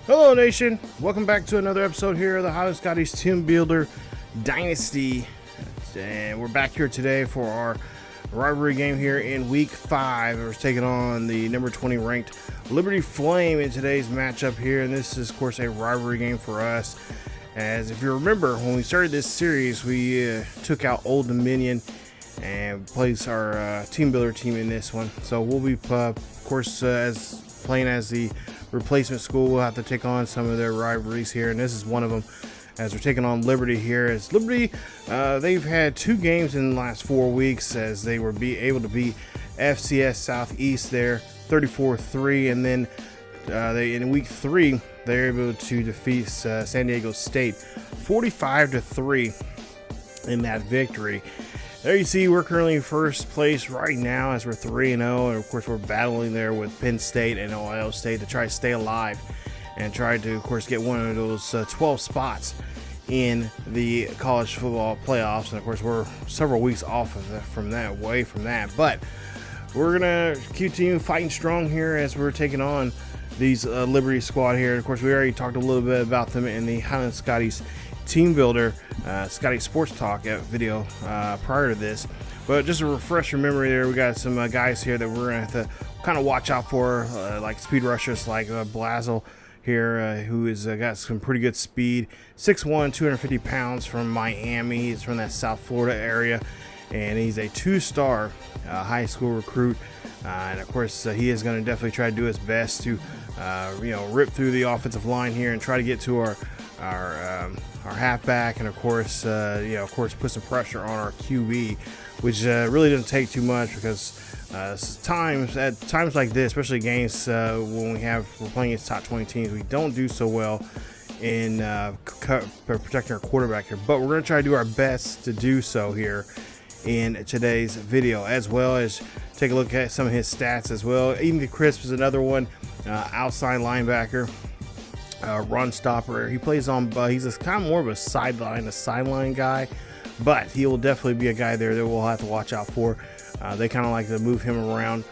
Hello Nation, welcome back to another episode here of the Highland Scotties Teambuilder Dynasty, and we're back here today for our rivalry game here in week 5. We're taking on the number 20 ranked Liberty Flame in today's matchup here, and this is of course a rivalry game for us, as if you remember when we started this series we took out Old Dominion and placed our team builder team in this one. So we'll be of course as playing as the replacement school. We'll have to take on some of their rivalries here, and this is one of them as we're taking on Liberty here. As Liberty, they've had 2 games in the last 4 weeks as they were able to beat FCS Southwest there 34-3, and then in week 3 they're able to defeat San Diego State 45-3 in that victory. There you see we're currently in first place right now as we're 3-0, and of course we're battling there with Penn State and Ohio State to try to stay alive and try to of course get one of those 12 spots in the college football playoffs. And of course we're several weeks off of away from that, but we're gonna continue fighting strong here as we're taking on these Liberty squad here. And of course we already talked a little bit about them in the Highland Scotties Team Builder Scotty Sports Talk video prior to this, but just to refresh your memory there, we got some guys here that we're gonna have to kind of watch out for, like speed rushers like Blazel here, who is got some pretty good speed, 6'1", 250 pounds, from Miami. He's from that South Florida area, and he's a 2-star high school recruit, and of course he is going to definitely try to do his best to rip through the offensive line here and try to get to our halfback, and of course put some pressure on our QB, which really doesn't take too much, because at times like this, especially games when we're playing against top 20 teams, we don't do so well in protecting our quarterback here, but we're going to try to do our best to do so here in today's video, as well as take a look at some of his stats as well. Even the Crisp is another one, outside linebacker, run stopper. He plays on he's kind of more of a sideline guy, but he will definitely be a guy there that we'll have to watch out for. They kind of like to move him around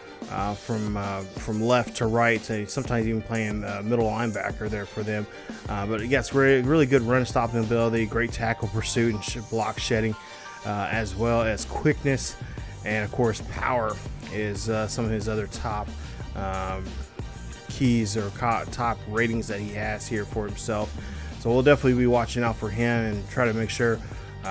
from left to right, so sometimes even playing middle linebacker there for them, but he gets really good run stopping ability, great tackle pursuit and block shedding, as well as quickness, and of course power is some of his other top keys or top ratings that he has here for himself. So we'll definitely be watching out for him and try to make sure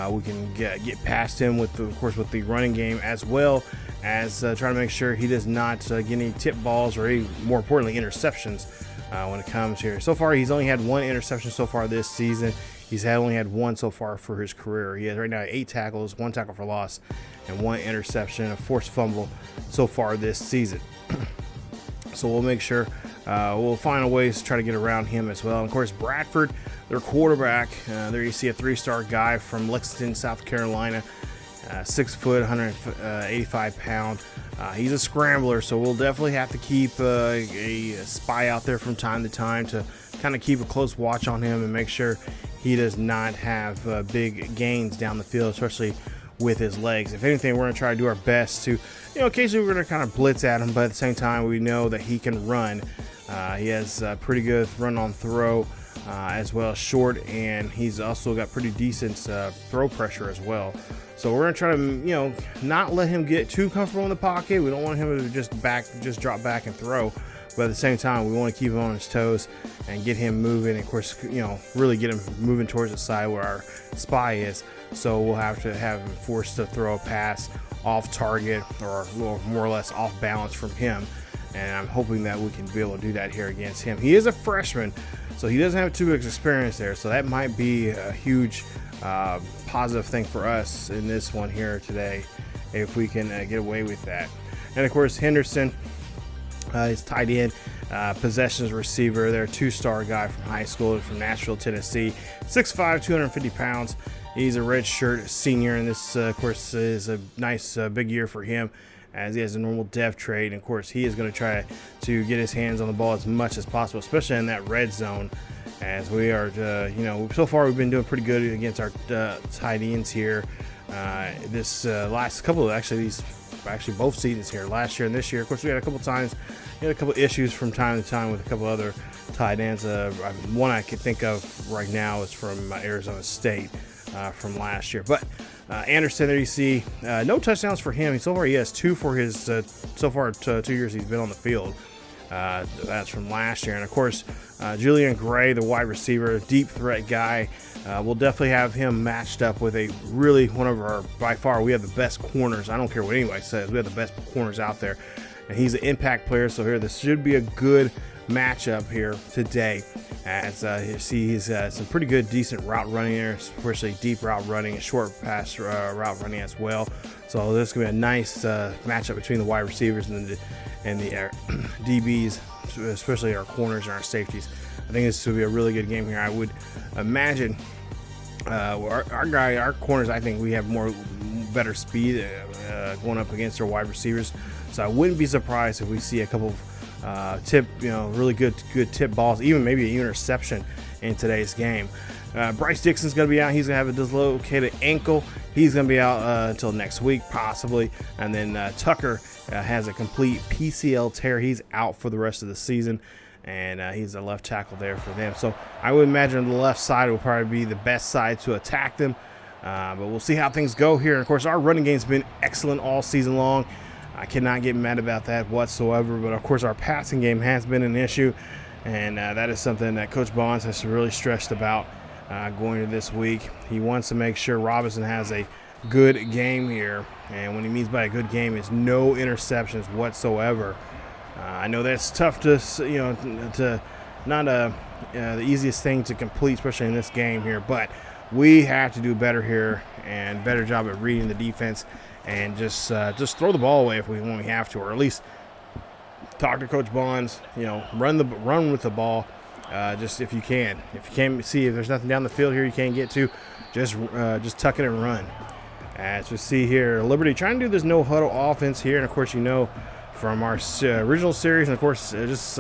we can get past him with the running game, as well as trying to make sure he does not get any tip balls or any, more importantly, interceptions when it comes here. So far he's only had 1 interception so far this season. He's only had 1 so far for his career. He has right now 8 tackles, 1 tackle for loss, and 1 interception, a forced fumble so far this season. So we'll make sure we'll find a ways to try to get around him as well. And of course Bradford, their quarterback, there you see a 3-star guy from Lexington, South Carolina, 6 foot, 185 pound. He's a scrambler, so we'll definitely have to keep a spy out there from time to time to kind of keep a close watch on him and make sure he does not have big gains down the field, especially with his legs. If anything, we're going to try to do our best to, occasionally we're going to kind of blitz at him, but at the same time we know that he can run. He has pretty good run on throw, as well as short, and he's also got pretty decent throw pressure as well. So we're going to try to not let him get too comfortable in the pocket. We don't want him to just drop back and throw, but at the same time we want to keep him on his toes and get him moving, and of course really get him moving towards the side where our spy is. So we'll have to have him forced to throw a pass off target or more or less off balance from him, and I'm hoping that we can be able to do that here against him. He is a freshman, so he doesn't have too much experience there, so that might be a huge positive thing for us in this one here today, if we can get away with that. And of course Henderson is tight end, possessions receiver. They're a 2-star guy from high school, from Nashville, Tennessee, 6'5", 250 pounds. He's a redshirt senior, and this of course is a nice big year for him, as he has a normal dev trade. And of course he is going to try to get his hands on the ball as much as possible, especially in that red zone, as we are so far we've been doing pretty good against our tight ends here. This last couple of actually both seasons here, last year and this year. Of course we had a couple times, a couple issues from time to time with a couple other tight ends. One I can think of right now is from Arizona State from last year. But Anderson, there you see, no touchdowns for him. So far he has 2 for his, so far 2 years he's been on the field. That's from last year. And of course, Julian Gray, the wide receiver, deep threat guy. We'll definitely have him matched up with one of our, by far, we have the best corners. I don't care what anybody says. We have the best corners out there. And he's an impact player. So here, this should be a good matchup here today. As you see, he's some pretty good, decent route running there, especially deep route running and short pass route running as well. So this is going to be a nice matchup between the wide receivers and the DBs, especially our corners and our safeties. I think this will be a really good game here. I would imagine our corners, I think we have better speed going up against our wide receivers. So I wouldn't be surprised if we see a couple of really good tip balls, even maybe an interception in today's game. Bryce Dixon's going to be out. He's going to have a dislocated ankle. He's going to be out until next week, possibly. And then Tucker has a complete PCL tear. He's out for the rest of the season, and he's a left tackle there for them. So I would imagine the left side will probably be the best side to attack them. But we'll see how things go here. And, of course, our running game's been excellent all season long. I cannot get mad about that whatsoever. But, of course, our passing game has been an issue, and that is something that Coach Bonds has really stressed about going into this week. He wants to make sure Robinson has a good game here, and what he means by a good game is no interceptions whatsoever. I know that's tough to not the easiest thing to complete, especially in this game here, but we have to do better here and better job at reading the defense and just throw the ball away when we have to, or at least talk to Coach Bonds. Run with the ball. Just if you can see if there's nothing down the field here you can't get to, just tuck it and run. As we see here, Liberty trying to do this no huddle offense here, and of course from our original series, and of course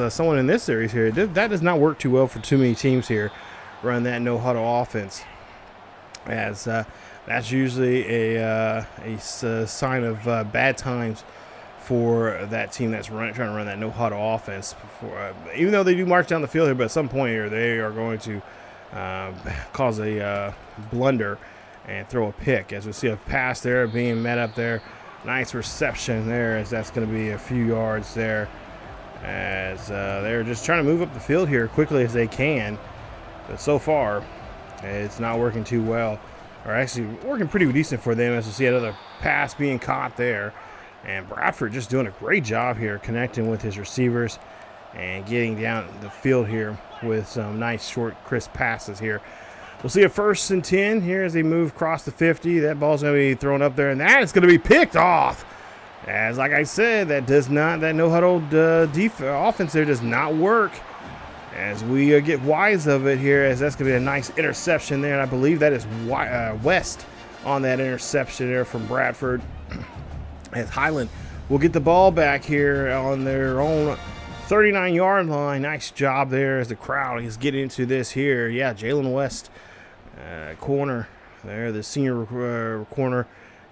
someone in this series here, that does not work too well for too many teams here. Run that no huddle offense, as that's usually a sign of bad times for that team that's trying to run that no huddle offense. Even though they do march down the field here, but at some point here they are going to cause a blunder and throw a pick. As we see a pass there being met up there, nice reception there, as that's going to be a few yards there, as they're just trying to move up the field here quickly as they can. But so far it's not working too well, or actually working pretty decent for them, as we see another pass being caught there. And Bradford just doing a great job here connecting with his receivers and getting down the field here with some nice short crisp passes here. We'll see a 1st and 10 here as they move across the 50. That ball's going to be thrown up there, and that is going to be picked off. As like I said, that no huddle offense there does not work. As we get wise of it here, as that's going to be a nice interception there, and I believe that is West on that interception there from Bradford. As Highland will get the ball back here on their own 39-yard line. Nice job there as the crowd is getting into this here. Yeah, Jalen West, corner there, the senior corner,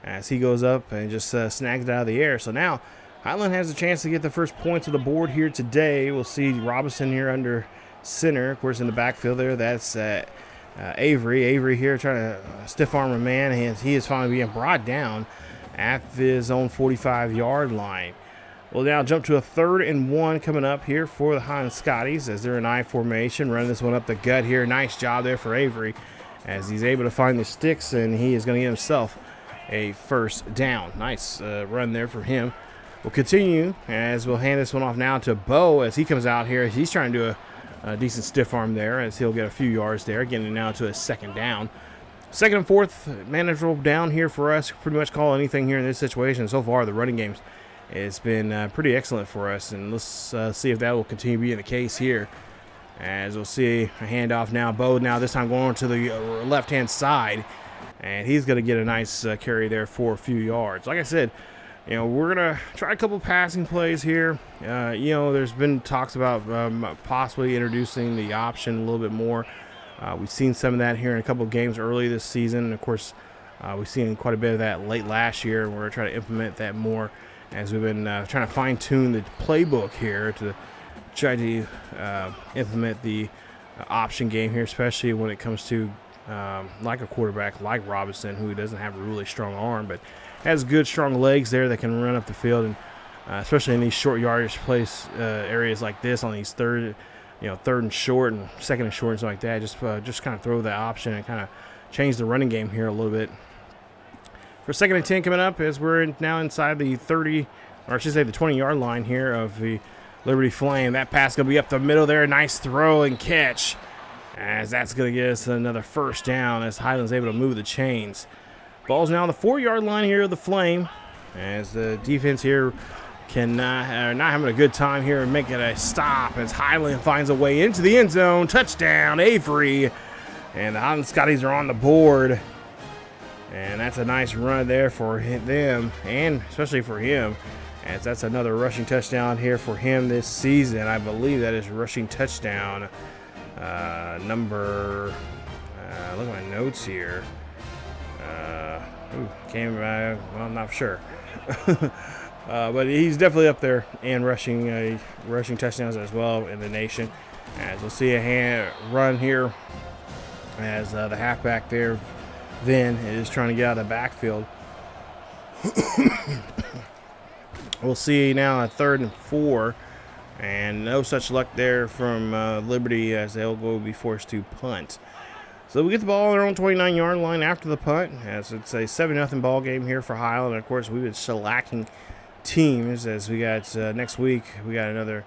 as he goes up and just snags it out of the air. So now Highland has a chance to get the first points of the board here today. We'll see Robinson here under center. Of course, in the backfield there, that's Avery. Avery here trying to stiff arm a man, and he is finally being brought down at his own 45-yard line. We'll now jump to a 3rd and 1 coming up here for the Highland Scotties, as they're in I formation, running this one up the gut here. Nice job there for Avery, as he's able to find the sticks, and he is going to get himself a 1st down. Nice run there for him. We'll continue, as we'll hand this one off now to Bo as he comes out here. He's trying to do a decent stiff arm there, as he'll get a few yards there, getting it now to a 2nd down. 2nd and 4th, manageable down here for us. Pretty much call anything here in this situation. So far, the running games has been pretty excellent for us, and let's see if that will continue being the case here. As we'll see a handoff now. Bo now this time going to the left-hand side, and he's going to get a nice carry there for a few yards. Like I said, we're going to try a couple passing plays here. There's been talks about possibly introducing the option a little bit more. We've seen some of that here in a couple of games early this season. And of course, we've seen quite a bit of that late last year, and we're trying to implement that more as we've been trying to fine-tune the playbook here to try to implement the option game here, especially when it comes to like a quarterback like Robinson, who doesn't have a really strong arm, but has good, strong legs there that can run up the field, and especially in these short yardage place areas like this, on these third and short and second and short and stuff like that. Just kind of throw that option and kind of change the running game here a little bit. For 2nd and 10 coming up, as we're now inside the 30, or I should say the 20-yard line here of the Liberty Flame. That pass going to be up the middle there. Nice throw and catch, as that's going to get us another first down as Highland's able to move the chains. Ball's now on the 4-yard line here of the Flame, as the defense here not having a good time here and making a stop as Highland finds a way into the end zone. Touchdown, Avery. And the Highland Scotties are on the board. And that's a nice run there for them, and especially for him, as that's another rushing touchdown here for him this season. I believe that is rushing touchdown number, look at my notes here. Well, I'm not sure. But he's definitely up there in rushing touchdowns as well in the nation. As we'll see a run here as the halfback there then is trying to get out of the backfield. We'll see now a 3rd and 4, and no such luck there from Liberty, as they'll be forced to punt. So we get the ball on their own 29-yard line after the punt, as it's a 7-0 ball game here for Highland. And of course, we've been shellacking teams, as we got next week. We got another.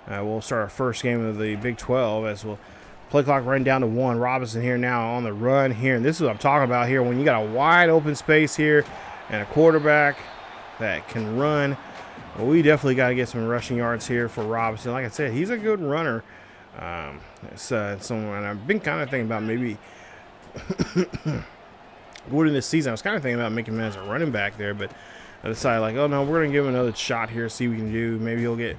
We'll start our first game of the Big 12, as we'll play clock run down to 1. Robinson here now on the run here, and this is what I'm talking about here. When you got a wide open space here and a quarterback that can run, well, we definitely got to get some rushing yards here for Robinson. Like I said, he's a good runner. Someone I've been kind of thinking about maybe going into this season. I was kind of thinking about making him as a running back there, but I decided, like, oh no, we're going to give him another shot here, see what we can do. Maybe he'll get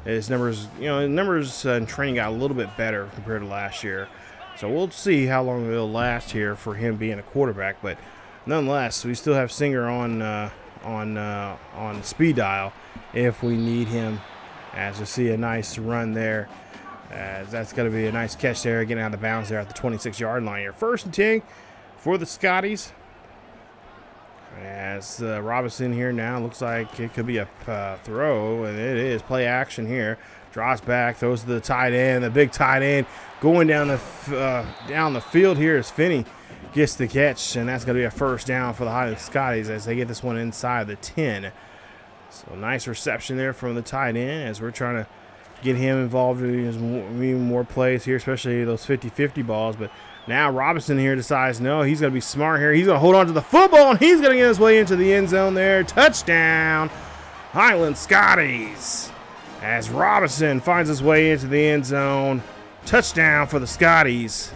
his numbers. His numbers in training got a little bit better compared to last year. So we'll see how long it'll last here for him being a quarterback. But nonetheless, we still have Singer on speed dial if we need him. As you see a nice run there. As that's going to be a nice catch there, getting out of bounds there at the 26-yard line here. 1st and 10 for the Scotties. As Robinson here now looks like it could be a throw, and it is play action here. Draws back, throws to the tight end, the big tight end going down the field here as Finney gets the catch, and that's going to be a first down for the Highland Scotties as they get this one inside the 10. So nice reception there from the tight end as we're trying to get him involved in more plays here, especially those 50-50 balls. But now Robinson here decides, no, he's going to be smart here. He's going to hold on to the football, and he's going to get his way into the end zone there. Touchdown, Highland Scotties. As Robinson finds his way into the end zone. Touchdown for the Scotties.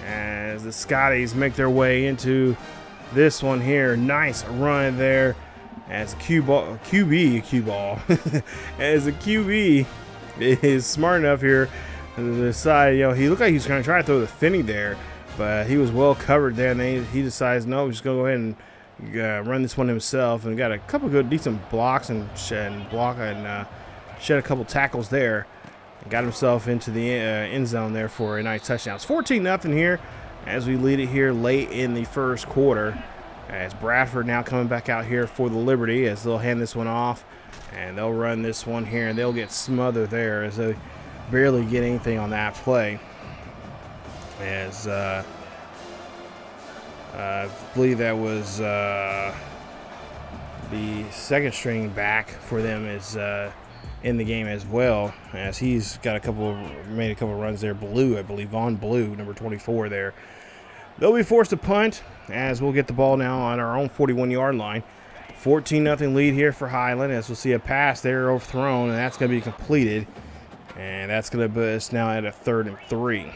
As the Scotties make their way into this one here. Nice run there. As a QB as a QB is smart enough here to decide, he looked like he was going to try to throw the Finney there, but he was well covered there, and then he decides, no, he's just going to go ahead and run this one himself, and got a couple good, decent blocks and shed a couple tackles there, and got himself into the end zone there for a nice touchdown. It's 14-0 here as we lead it here late in the first quarter. As Bradford now coming back out here for the Liberty, as they'll hand this one off, and they'll run this one here, and they'll get smothered there as they barely get anything on that play. As I believe that was the second string back for them is in the game as well, as he's got made a couple runs there. Blue, I believe, Vaughn Blue, number 24 there. They'll be forced to punt, as we'll get the ball now on our own 41-yard line. 14-0 lead here for Highland, as we'll see a pass there overthrown, and that's going to be completed. And that's going to put us now at a 3rd and 3.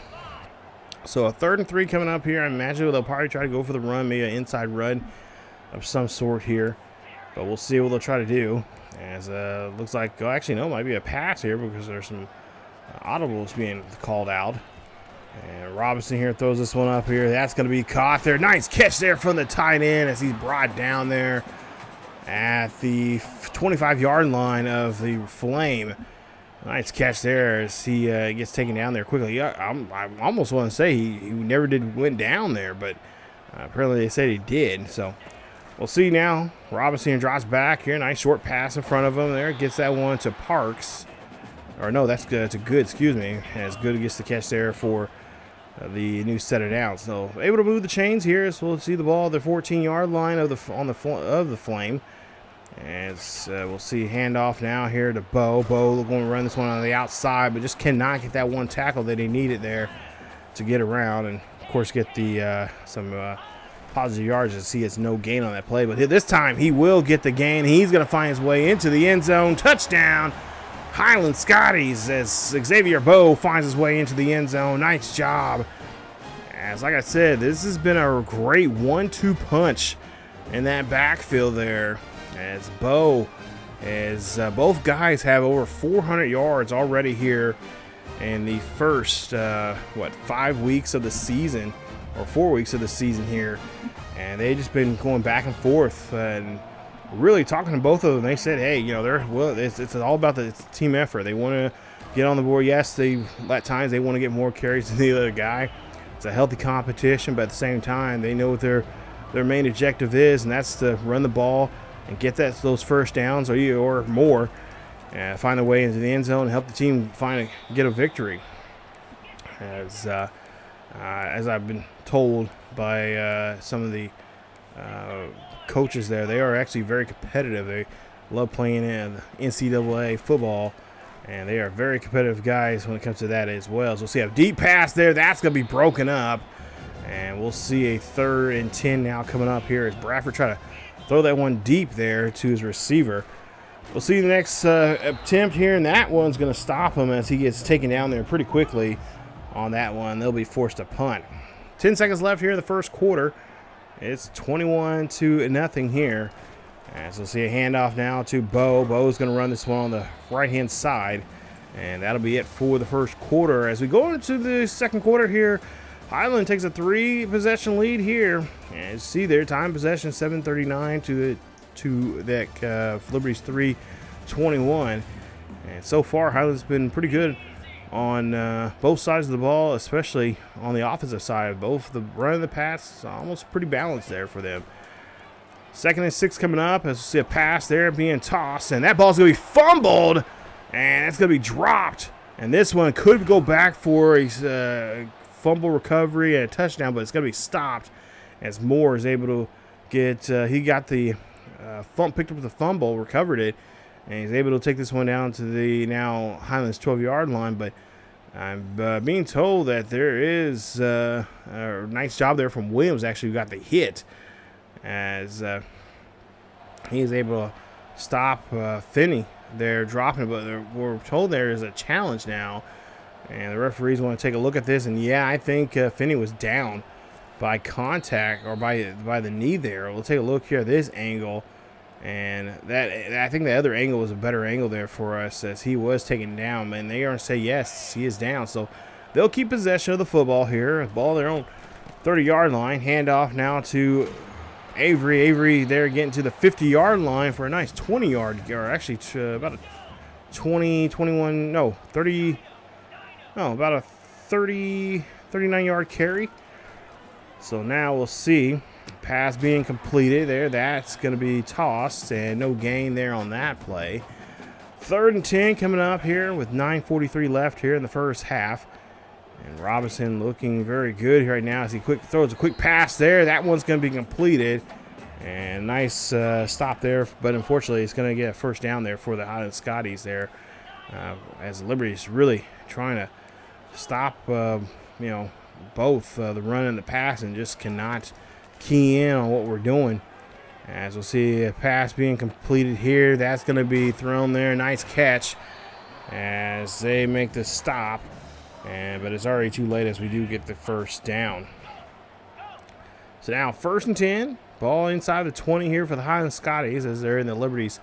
So a 3rd and 3 coming up here. I imagine they'll probably try to go for the run, maybe an inside run of some sort here. But we'll see what they'll try to do. As looks like, actually, no, it might be a pass here because there's some audibles being called out. And Robinson here throws this one up here. That's going to be caught there. Nice catch there from the tight end as he's brought down there at the 25-yard line of the Flame. Nice catch there as he gets taken down there quickly. Yeah, I almost want to say he never went down there, but apparently they said he did. So we'll see now. Robinson drops back here. Nice short pass in front of him there. Gets that one to Parks. Or no, that's good. It's a good, excuse me. As Good gets the catch there for the new set of downs. So able to move the chains here. So we'll see the ball at the 14-yard line of the Flame. As we'll see handoff now here to Bo. Bo going to run this one on the outside, but just cannot get that one tackle that he needed there to get around, and of course get the some positive yards as he has no gain on that play. But this time he will get the gain. He's going to find his way into the end zone. Touchdown, Highland Scotties, as Xavier Bo finds his way into the end zone. Nice job. As like I said, this has been a great 1-2 punch in that backfield there. As Bo, both guys have over 400 yards already here in the first, 5 weeks of the season, or 4 weeks of the season here. And they've just been going back and forth and really talking to both of them. They said, hey, it's all about the team effort. They want to get on the board. Yes, at times they want to get more carries than the other guy. It's a healthy competition, but at the same time, they know what their main objective is, and that's to run the ball and get those first downs or more, find a way into the end zone and help the team get a victory. As I've been told by some of the coaches there, they are actually very competitive. They love playing in NCAA football, and they are very competitive guys when it comes to that as well. So we'll see a deep pass there. That's going to be broken up, and we'll see a 3rd and 10 now coming up here as Bradford try to throw that one deep there to his receiver. We'll see the next attempt here, and that one's going to stop him as he gets taken down there pretty quickly on that one. They'll be forced to punt. 10 seconds left here in the first quarter. It's 21-0 here. As we'll see a handoff now to Bo. Bo's going to run this one on the right-hand side, and that'll be it for the first quarter. As we go into the second quarter here, Highland takes a 3-possession lead here. And you see there, time possession 7:39 to that Liberty's 3:21. And so far, Highland's been pretty good on both sides of the ball, especially on the offensive side. Both the run and the pass, almost pretty balanced there for them. 2nd and 6 coming up as we see a pass there being tossed, and that ball's going to be fumbled, and it's going to be dropped. And this one could go back for a fumble recovery and a touchdown, but it's going to be stopped as Moore is able to get he got the picked up the fumble, recovered it, and he's able to take this one down to the now Highlands 12-yard line. But I'm being told that there is a nice job there from Williams, actually, who got the hit, as he is able to stop Finney there dropping. But we're told there is a challenge now, and the referees want to take a look at this. And yeah, I think Finney was down by contact or by the knee there. We'll take a look here at this angle, and I think the other angle was a better angle there for us as he was taken down. And they are going to say yes, he is down. So they'll keep possession of the football here. Ball their own 30-yard line. Handoff now to Avery. Avery there getting to the 50-yard line for a nice 20-yard, or actually about a 39-yard carry. So now we'll see pass being completed there. That's going to be tossed, and no gain there on that play. 3rd and 10 coming up here with 9:43 left here in the first half. And Robinson looking very good right now as he throws a quick pass there. That one's going to be completed. And nice stop there, but unfortunately it's going to get a first down there for the Highland Scotties there, as Liberty's really trying to stop, both the run and the pass, and just cannot key in on what we're doing. As we'll see a pass being completed here. That's going to be thrown there. Nice catch as they make the stop. But it's already too late as we do get the first down. So now 1st and 10. Ball inside the 20 here for the Highland Scotties as they're in the Liberty's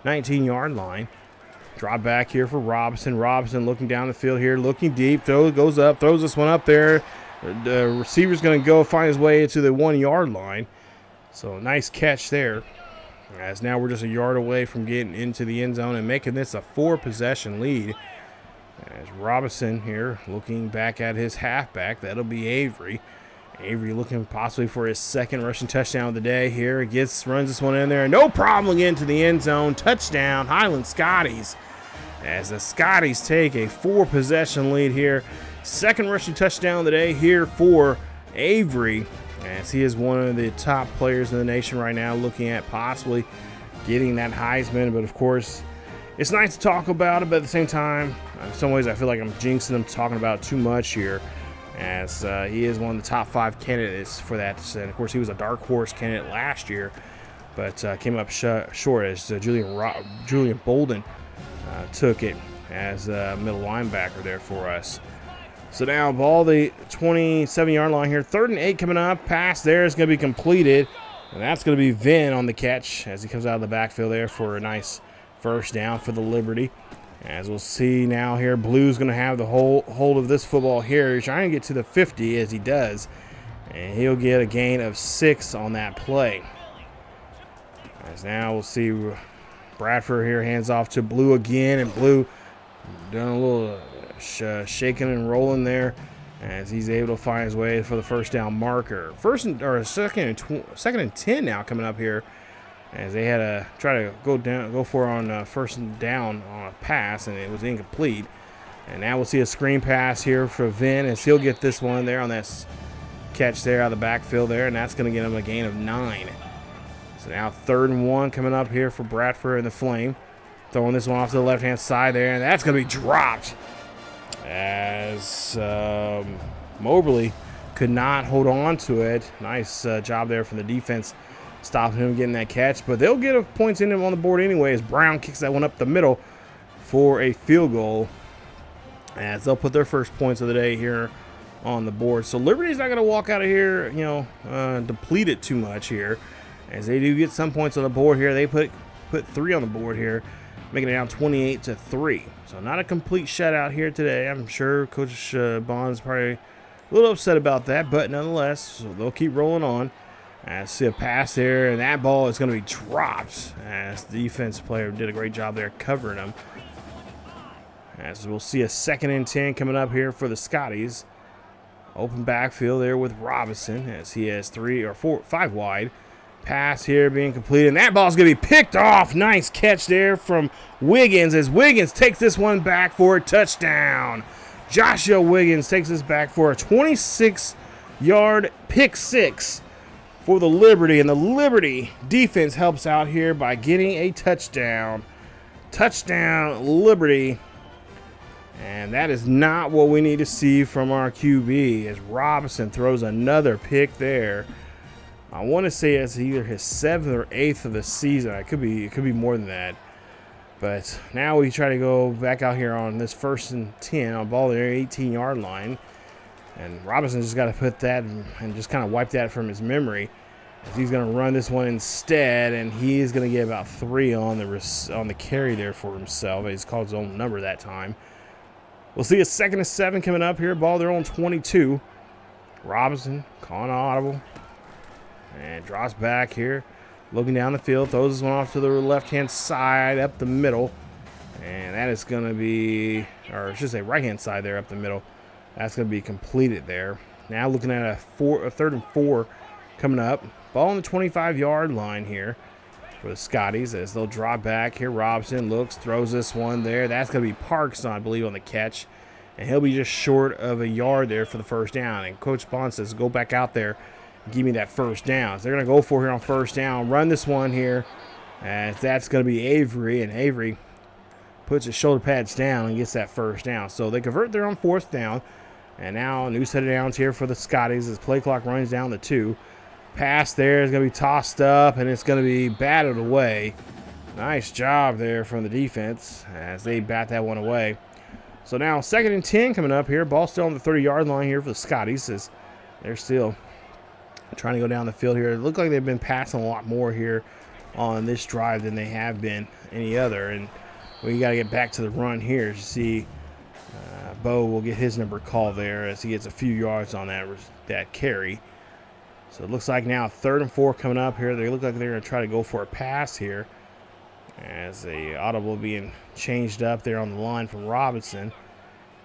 19-yard line. Drop back here for Robinson. Robinson looking down the field here, looking deep. Goes up, throws this one up there. The receiver's going to go find his way into the 1-yard line. So nice catch there. As now we're just a yard away from getting into the end zone and making this a 4-possession lead As Robinson here looking back at his halfback, that'll be Avery. Avery looking possibly for his second rushing touchdown of the day here. Runs this one in there. No problem getting to the end zone. Touchdown, Highland Scotties. As the Scotties take a 4-possession lead here. Second rushing touchdown of the day here for Avery. As he is one of the top players in the nation right now, looking at possibly getting that Heisman. But of course, it's nice to talk about it, but at the same time, in some ways I feel like I'm jinxing him talking about too much here, as he is one of the top 5 candidates for that. And of course, he was a dark horse candidate last year, but came up short as Julian Bolden took it as a middle linebacker there for us. So now ball the 27-yard line here. 3rd and 8 coming up. Pass there is going to be completed, and that's going to be Vin on the catch as he comes out of the backfield there for a nice first down for the Liberty. As we'll see now here, Blue's going to have the hold of this football here. He's trying to get to the 50 as he does, and he'll get a gain of 6 on that play. As now we'll see Bradford here hands off to Blue again, and Blue doing a little shaking and rolling there as he's able to find his way for the first down marker. Second and 10 now coming up here, as they had to try to go for on first down on a pass, and it was incomplete. And now we'll see a screen pass here for Vin, as he'll get this one there on that catch there out of the backfield there, and that's going to get him a gain of 9. So now 3rd and 1 coming up here for Bradford and the Flame. Throwing this one off to the left-hand side there, and that's going to be dropped as Mobley could not hold on to it. Nice job there from the defense, stopping him getting that catch. But they'll get points in him on the board anyway, as Brown kicks that one up the middle for a field goal, as they'll put their first points of the day here on the board. So Liberty's not going to walk out of here, depleted too much here, as they do get some points on the board here. They put 3 on the board here, making it down 28-3. So not a complete shutout here today. I'm sure Coach Bond's probably a little upset about that, but nonetheless, so they'll keep rolling on. I see a pass there, and that ball is going to be dropped, as the defense player did a great job there covering him. As we'll see a 2nd and 10 coming up here for the Scotties. Open backfield there with Robinson, as he has 5 wide. Pass here being completed, and that ball's going to be picked off. Nice catch there from Wiggins, as Wiggins takes this one back for a touchdown. Joshua Wiggins takes this back for a 26-yard pick 6 for the Liberty, and the Liberty defense helps out here by getting a touchdown. Touchdown, Liberty. And that is not what we need to see from our QB, as Robinson throws another pick there. I want to say it's either his 7th or 8th of the season. It could be more than that. But now we try to go back out here on this 1st and 10 on ball there, 18-yard line. And Robinson just got to put that and just kind of wipe that from his memory, as he's going to run this one instead, and he is going to get about 3 on the carry there for himself. He's called his own number that time. We'll see a 2nd and 7 coming up here. Ball there on 22. Robinson calling audible. And drops back here, looking down the field, throws this one off to the left-hand side, up the middle. And that is going to be, or I should say right-hand side there, up the middle. That's going to be completed there. Now looking at a 3rd and 4 coming up. Ball on the 25-yard line here for the Scotties, as they'll drop back here. Robinson looks, throws this one there. That's going to be Parks, I believe, on the catch. And he'll be just short of a yard there for the first down. And Coach Bond says, go back out there, give me that first down. So they're going to go for here on first down. Run this one here, as that's going to be Avery. And Avery puts his shoulder pads down and gets that first down. So they convert there on 4th down. And now a new set of downs here for the Scotties as play clock runs down to 2. Pass there is going to be tossed up, and it's going to be batted away. Nice job there from the defense as they bat that one away. So now 2nd and 10 coming up here. Ball still on the 30-yard line here for the Scotties, as they're still trying to go down the field here. It looks like they've been passing a lot more here on this drive than they have been any other. And we got to get back to the run here to see Bo will get his number called there as he gets a few yards on that carry. So it looks like now 3rd and 4 coming up here. They look like they're going to try to go for a pass here, as the audible being changed up there on the line from Robinson.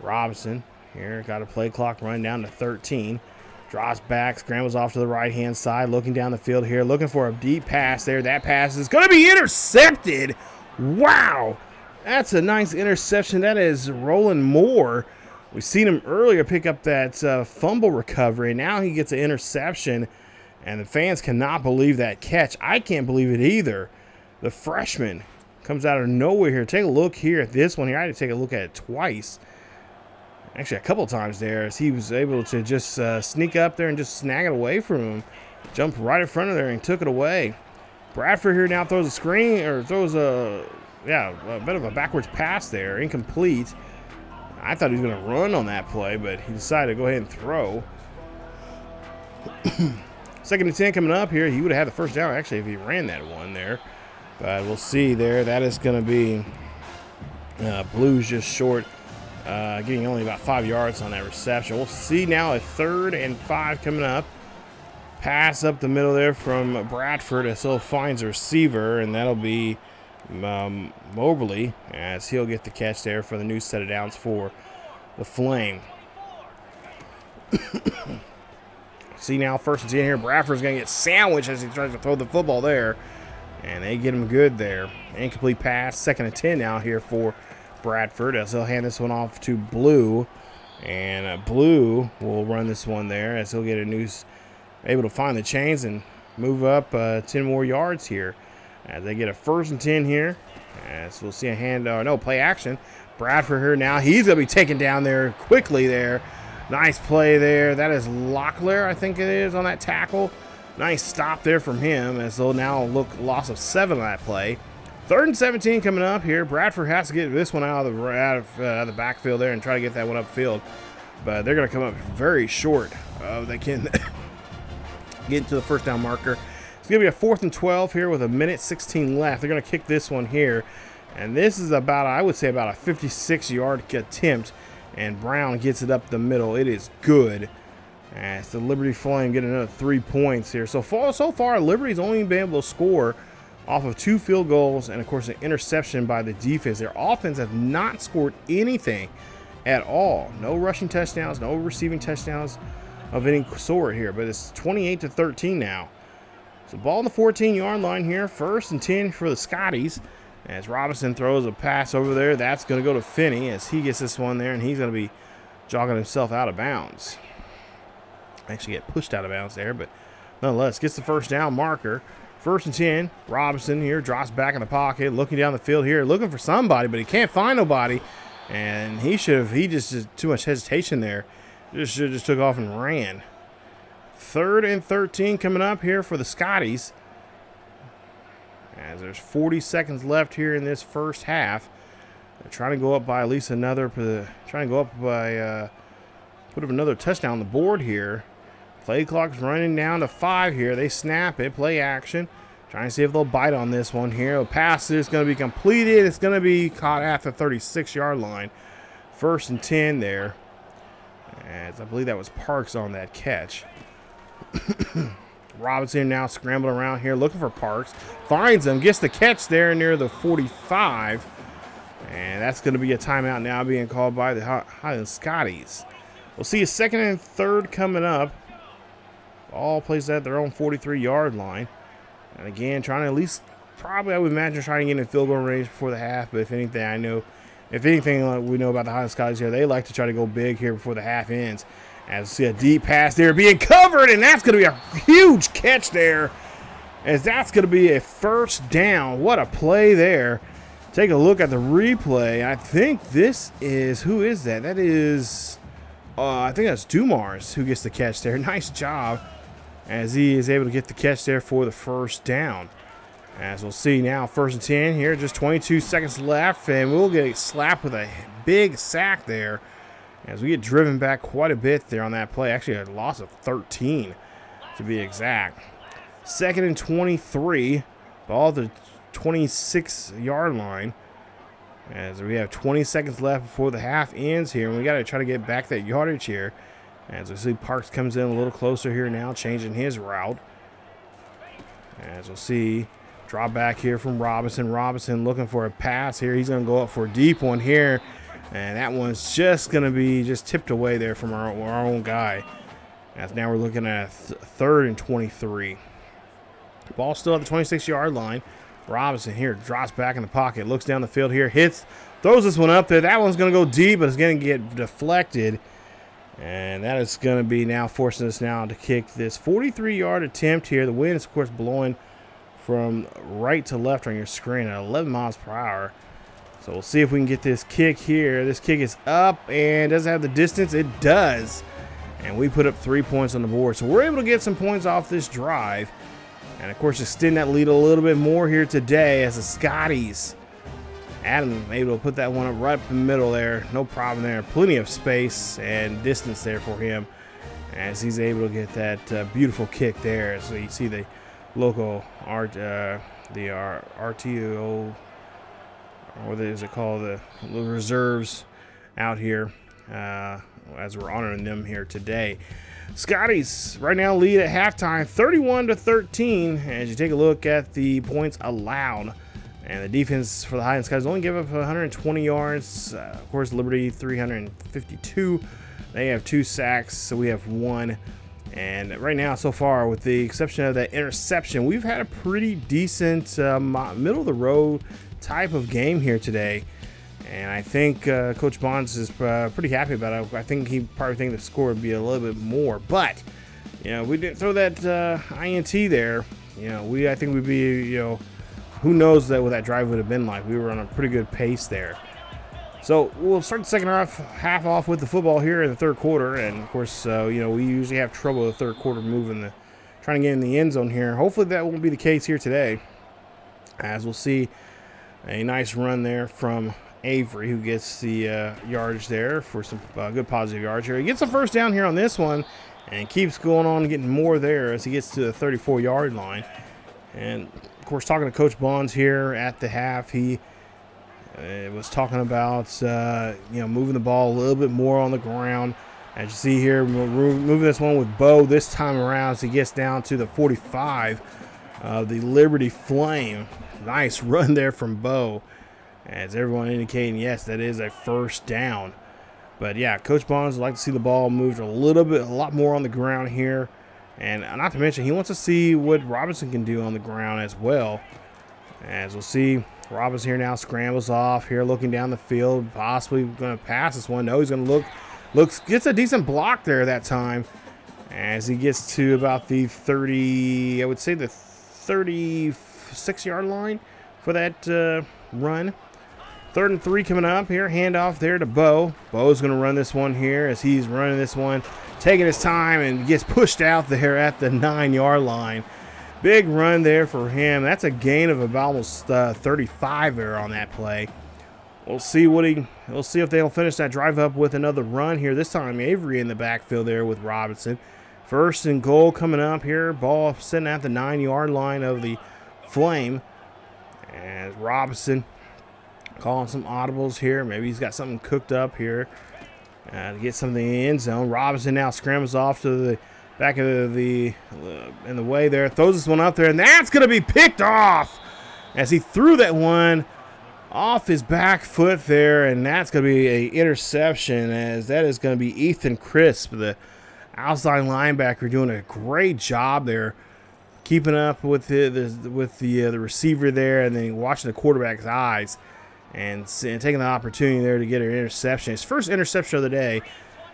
Robinson here, got a play clock running down to 13. Drops back, scrambles off to the right-hand side, looking down the field here, looking for a deep pass there. That pass is going to be intercepted. Wow, that's a nice interception. That is Roland Moore. We've seen him earlier pick up that fumble recovery. Now he gets an interception, and the fans cannot believe that catch. I can't believe it either. The freshman comes out of nowhere here. Take a look here at this one here. I had to take a look at it twice. Actually, a couple times there, as he was able to just sneak up there and just snag it away from him. Jumped right in front of there and took it away. Bradford here now throws a screen, or throws a bit of a backwards pass there, incomplete. I thought he was going to run on that play, but he decided to go ahead and throw. 2nd and 10 coming up here. He would have had the first down, actually, if he ran that one there. But we'll see there. That is going to be Blues just short. Getting only about 5 yards on that reception. We'll see now a 3rd and 5 coming up. Pass up the middle there from Bradford as he'll finds a receiver, and that'll be Mobley as he'll get the catch there for the new set of downs for the Flame. See now 1st and 10 here. Bradford's going to get sandwiched as he tries to throw the football there, and they get him good there. Incomplete pass. 2nd and 10 now here for Bradford as he'll hand this one off to Blue, and Blue will run this one there as he'll get able to find the chains and move up 10 more yards here as they get a 1st and 10 here. As we'll see a play action. Bradford here now, he's gonna be taken down there quickly there. Nice play there. That is Locklear, I think it is, on that tackle. Nice stop there from him as they'll now look loss of 7 on that play. 3rd and 17 coming up here. Bradford has to get this one out of the backfield there and try to get that one upfield. But they're going to come up very short. They can get to the first down marker. It's going to be a 4th and 12 here with 1:16 left. They're going to kick this one here. And this is about, I would say, about a 56-yard attempt. And Brown gets it up the middle. It is good. As the Liberty Flame get another 3 points here. So far, Liberty's only been able to score off of 2 field goals and, of course, an interception by the defense. Their offense has not scored anything at all. No rushing touchdowns, no receiving touchdowns of any sort here. But it's 28-13 now. So ball on the 14-yard line here. 1st and 10 for the Scotties. As Robinson throws a pass over there, that's going to go to Finney as he gets this one there, and he's going to be jogging himself out of bounds. Actually get pushed out of bounds there, but nonetheless, gets the first down marker. 1st and 10, Robinson here drops back in the pocket, looking down the field here, looking for somebody, but he can't find nobody. And he just too much hesitation there. Just took off and ran. 3rd and 13 coming up here for the Scotties. As there's 40 seconds left here in this first half. They're trying to go up by at least another, put up another touchdown on the board here. Play clock's running down to 5 here. They snap it, play action. Trying to see if they'll bite on this one here. The pass is going to be completed. It's going to be caught at the 36-yard line. 1st and 10 there. As I believe that was Parks on that catch. Robinson now scrambling around here looking for Parks. Finds him, gets the catch there near the 45. And that's going to be a timeout now being called by the Highland Scotties. We'll see a 2nd and 3rd coming up. All plays at their own 43-yard line. And again, trying to at least, probably I would imagine, trying to get in field goal range before the half. But if anything, we know about the Highland Scotties here, they like to try to go big here before the half ends. As we see a deep pass there being covered, and that's going to be a huge catch there. As that's going to be a 1st down. What a play there. Take a look at the replay. I think this is, who is that? That is, I think that's Dumars who gets the catch there. Nice job as he is able to get the catch there for the 1st down. As we'll see now, 1st and 10 here, just 22 seconds left, and we'll get slapped with a big sack there as we get driven back quite a bit there on that play. Actually, a loss of 13 to be exact. 2nd and 23, ball at the 26-yard line. As we have 20 seconds left before the half ends here, and we got to try to get back that yardage here. As we see Parks comes in a little closer here now, changing his route. As we'll see, drop back here from Robinson. Robinson looking for a pass here. He's going to go up for a deep one here. And that one's just going to be just tipped away there from our own guy. As now we're looking at 3rd and 23. Ball still at the 26-yard line. Robinson here drops back in the pocket, looks down the field here, hits, throws this one up there. That one's going to go deep, but it's going to get deflected. And that is going to be now forcing us now to kick this 43-yard attempt here. The wind is, of course, blowing from right to left on your screen at 11 miles per hour. So we'll see if we can get this kick here. This kick is up and doesn't have the distance. It does. And we put up 3 points on the board. So we're able to get some points off this drive. And, of course, extend that lead a little bit more here today as the Scotties. Adam able to put that one up right up the middle there. No problem there. Plenty of space and distance there for him as he's able to get that beautiful kick there. So you see the local RTO, or what is it called, the reserves out here as we're honoring them here today. Scotties right now lead at halftime 31-13 as you take a look at the points allowed. And the defense for the Highland Scotties only give up 120 yards. Of course, Liberty 352. They have 2 sacks, so we have 1. And right now, so far, with the exception of that interception, we've had a pretty decent middle-of-the-road type of game here today. And I think Coach Bonds is pretty happy about it. I think he probably think the score would be a little bit more. But, we didn't throw that INT there. I think we'd be, who knows what that drive would have been like. We were on a pretty good pace there. So we'll start the second half off with the football here in the third quarter. And, of course, we usually have trouble with the third quarter trying to get in the end zone here. Hopefully that won't be the case here today, as we'll see a nice run there from Avery, who gets the yardage there for some good positive yards here. He gets the first down here on this one and keeps going on getting more there as he gets to the 34-yard line. And, of course, talking to Coach Bonds here at the half, he was talking about, moving the ball a little bit more on the ground. As you see here, moving this one with Bo this time around as he gets down to the 45 of the Liberty Flame. Nice run there from Bo, as everyone indicating, yes, that is a first down. But, yeah, Coach Bonds would like to see the ball moved a lot more on the ground here. And not to mention, he wants to see what Robinson can do on the ground as well. As we'll see, Robinson here now scrambles off here, looking down the field, possibly going to pass this one. No, he's going to gets a decent block there that time as he gets to about the 30, I would say the 36-yard line for that run. 3rd and 3 coming up here. Handoff there to Bo. Bo's going to run this one here as he's running this one, taking his time, and gets pushed out there at the 9-yard line. Big run there for him. That's a gain of about almost 35 there on that play. We'll see if they'll finish that drive up with another run here. This time Avery in the backfield there with Robinson. 1st and goal coming up here. Ball sitting at the 9-yard line of the Flame. And Robinson calling some audibles here. Maybe he's got something cooked up here to get something in the end zone. Robinson now scrambles off to the back of in the way there. Throws this one up there, and that's going to be picked off as he threw that one off his back foot there, and that's going to be an interception, as that is going to be Ethan Crisp, the outside linebacker, doing a great job there, keeping up with the receiver there, and then watching the quarterback's eyes and taking the opportunity there to get an interception. His first interception of the day,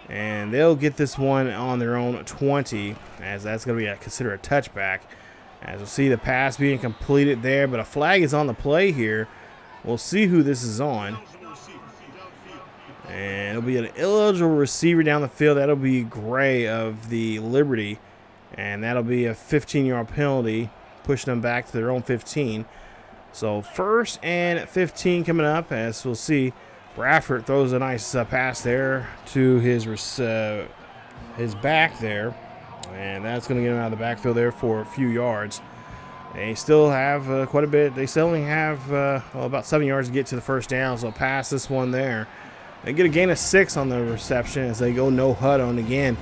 and they'll get this one on their own 20, as that's going to be considered a touchback. As we'll see the pass being completed there, but a flag is on the play here. We'll see who this is on. And it'll be an eligible receiver down the field. That'll be Gray of the Liberty, and that'll be a 15-yard penalty, pushing them back to their own 15. So 1st and 15 coming up, as we'll see. Bradford throws a nice pass there to his back there, and that's going to get him out of the backfield there for a few yards. They still have quite a bit. They still only have about 7 yards to get to the first down, so pass this one there. They get a gain of 6 on the reception as they go no huddle. And again,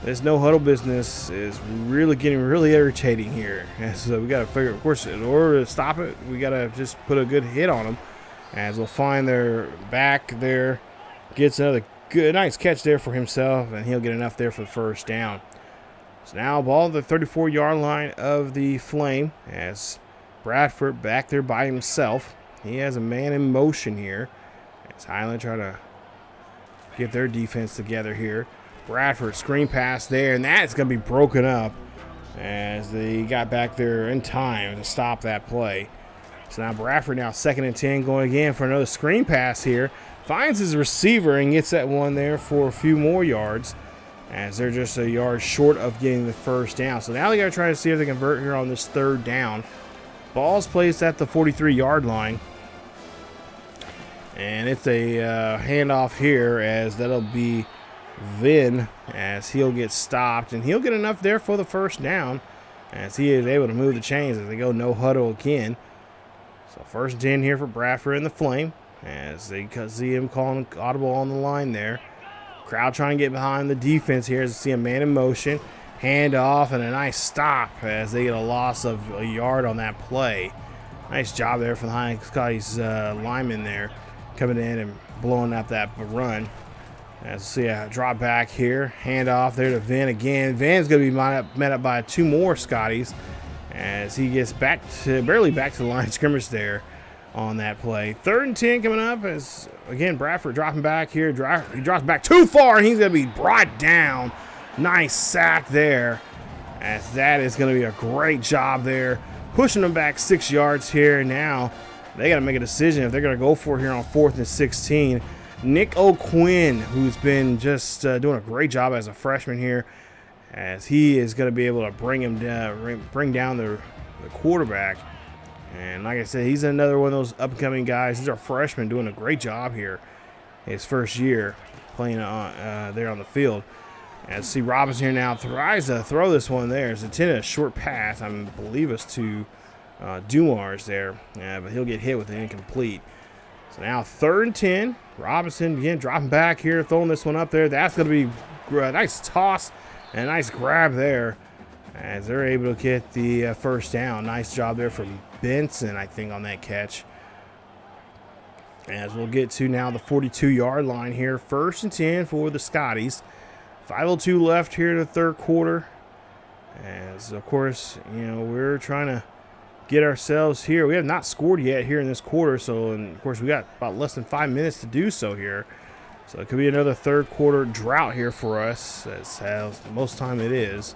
this no huddle business is getting really irritating here. And so we got to figure, of course, in order to stop it, we got to just put a good hit on them. As we'll find their back there gets another good, nice catch there for himself, and he'll get enough there for the first down. So now ball at the 34-yard line of the Flame as Bradford back there by himself. He has a man in motion here as Highland try to get their defense together here. Bradford screen pass there, and that's going to be broken up as they got back there in time to stop that play. So now Bradford now 2nd and 10 going again for another screen pass here. Finds his receiver and gets that one there for a few more yards as they're just a yard short of getting the first down. So now they got to try to see if they convert here on this 3rd down. Ball's placed at the 43-yard line. And it's a handoff here as that'll be Vin as he'll get stopped. And he'll get enough there for the first down as he is able to move the chains as they go no huddle again. So 1st and 10 here for Bradford and the Flame as they see him calling audible on the line there. Crowd trying to get behind the defense here as they see a man in motion. Hand off and a nice stop as they get a loss of a yard on that play. Nice job there for the Highland Scotties lineman there coming in and blowing up that run. As we see a drop back here. Hand off there to Vin again. Vin's going to be met up by 2 more Scotties as he gets barely back to the line of scrimmage there on that play. 3rd and 10 coming up as, again, Bradford dropping back here. He drops back too far, and he's going to be brought down. Nice sack there as that is going to be a great job there. Pushing them back 6 yards here. Now they got to make a decision if they're going to go for it here on 4th and 16. Nick O'Quinn, who's been just doing a great job as a freshman here, as he is going to be able to bring down the quarterback. And like I said, he's another one of those upcoming guys. He's a freshman doing a great job here his first year playing there on the field. And see Robinson here now tries to throw this one there. It's intended a short pass. I believe it's to Dumars there, but he'll get hit with an incomplete. So now 3rd and 10. Robinson again dropping back here, throwing this one up there. That's going to be a nice toss and a nice grab there as they're able to get the first down. Nice job there from Benson, I think, on that catch. As we'll get to now the 42-yard line here. 1st and 10 for the Scotties. 5:02 left here in the 3rd quarter. As, of course, we're trying to get ourselves here. We have not scored yet here in this quarter, and of course we got about less than 5 minutes to do so here. So it could be another 3rd quarter drought here for us, as most time it is.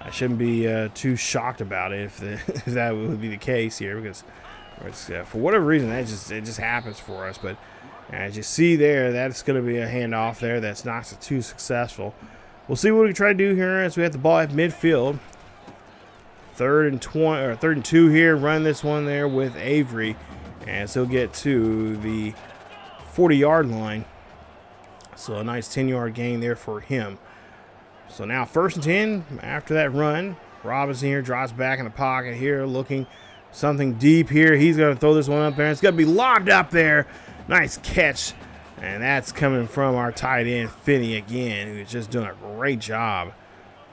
I shouldn't be too shocked about it if that would be the case here, because for whatever reason it just happens for us. But as you see there, that's going to be a handoff there that's not too successful. We'll see what we try to do here as we have the ball at midfield. 3rd and 20 or 3rd and 2 here. Run this one there with Avery, as he'll get to the 40-yard line. So a nice 10-yard gain there for him. So now 1st and 10 after that run. Robinson here drops back in the pocket here, looking something deep here. He's going to throw this one up there. It's going to be lobbed up there. Nice catch. And that's coming from our tight end, Finney, again, who's just doing a great job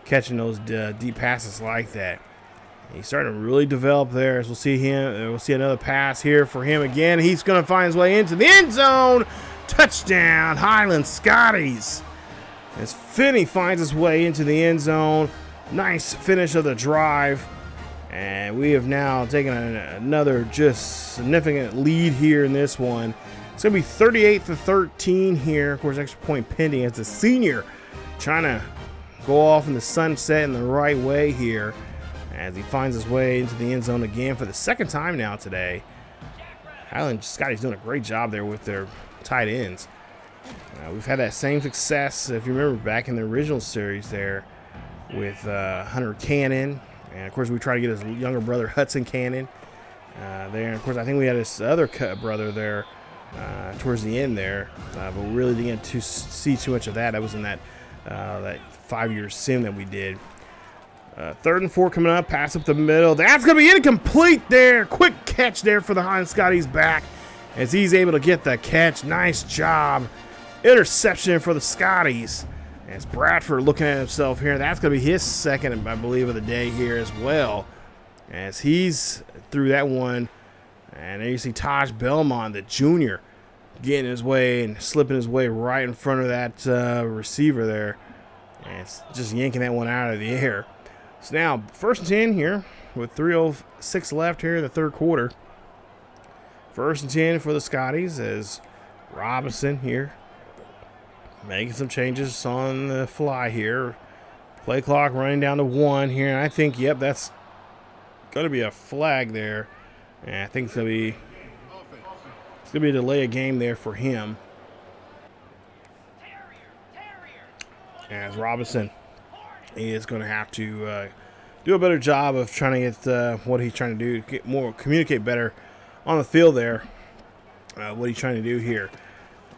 catching those deep passes like that. He's starting to really develop there. As we'll see another pass here for him again. He's going to find his way into the end zone. Touchdown, Highland Scotties. As Finney finds his way into the end zone. Nice finish of the drive. And we have now taken another just significant lead here in this one. It's going to be 38-13 here. Of course, extra point pending as the senior trying to go off in the sunset in the right way here, as he finds his way into the end zone again for the 2nd time now today. Highland Scotty's doing a great job there with their tight ends. We've had that same success, if you remember, back in the original series there with Hunter Cannon. And, of course, we tried to get his younger brother, Hudson Cannon, there. And, of course, I think we had his other brother there towards the end there. But we really didn't get to see too much of that. That was in that 5-year sim that we did. 3rd and 4 coming up. Pass up the middle. That's going to be incomplete there. Quick catch there for the Highland Scotties back as he's able to get the catch. Nice job. Interception for the Scotties. As Bradford looking at himself here. That's going to be his 2nd, I believe, of the day here as well. As he's through that one. And there you see Taj Belmont, the junior, getting his way and slipping his way right in front of that receiver there. And it's just yanking that one out of the air. So now, 1st and 10 here with 3:06 left here in the third quarter. 1st and 10 for the Scotties as Robinson here making some changes on the fly here. Play clock running down to 1 here. And I think, yep, that's going to be a flag there. And I think it's going to be a delay of game there for him. As Robinson, he is going to have to do a better job of trying to get what he's trying to do, communicate better on the field there. What he's trying to do here.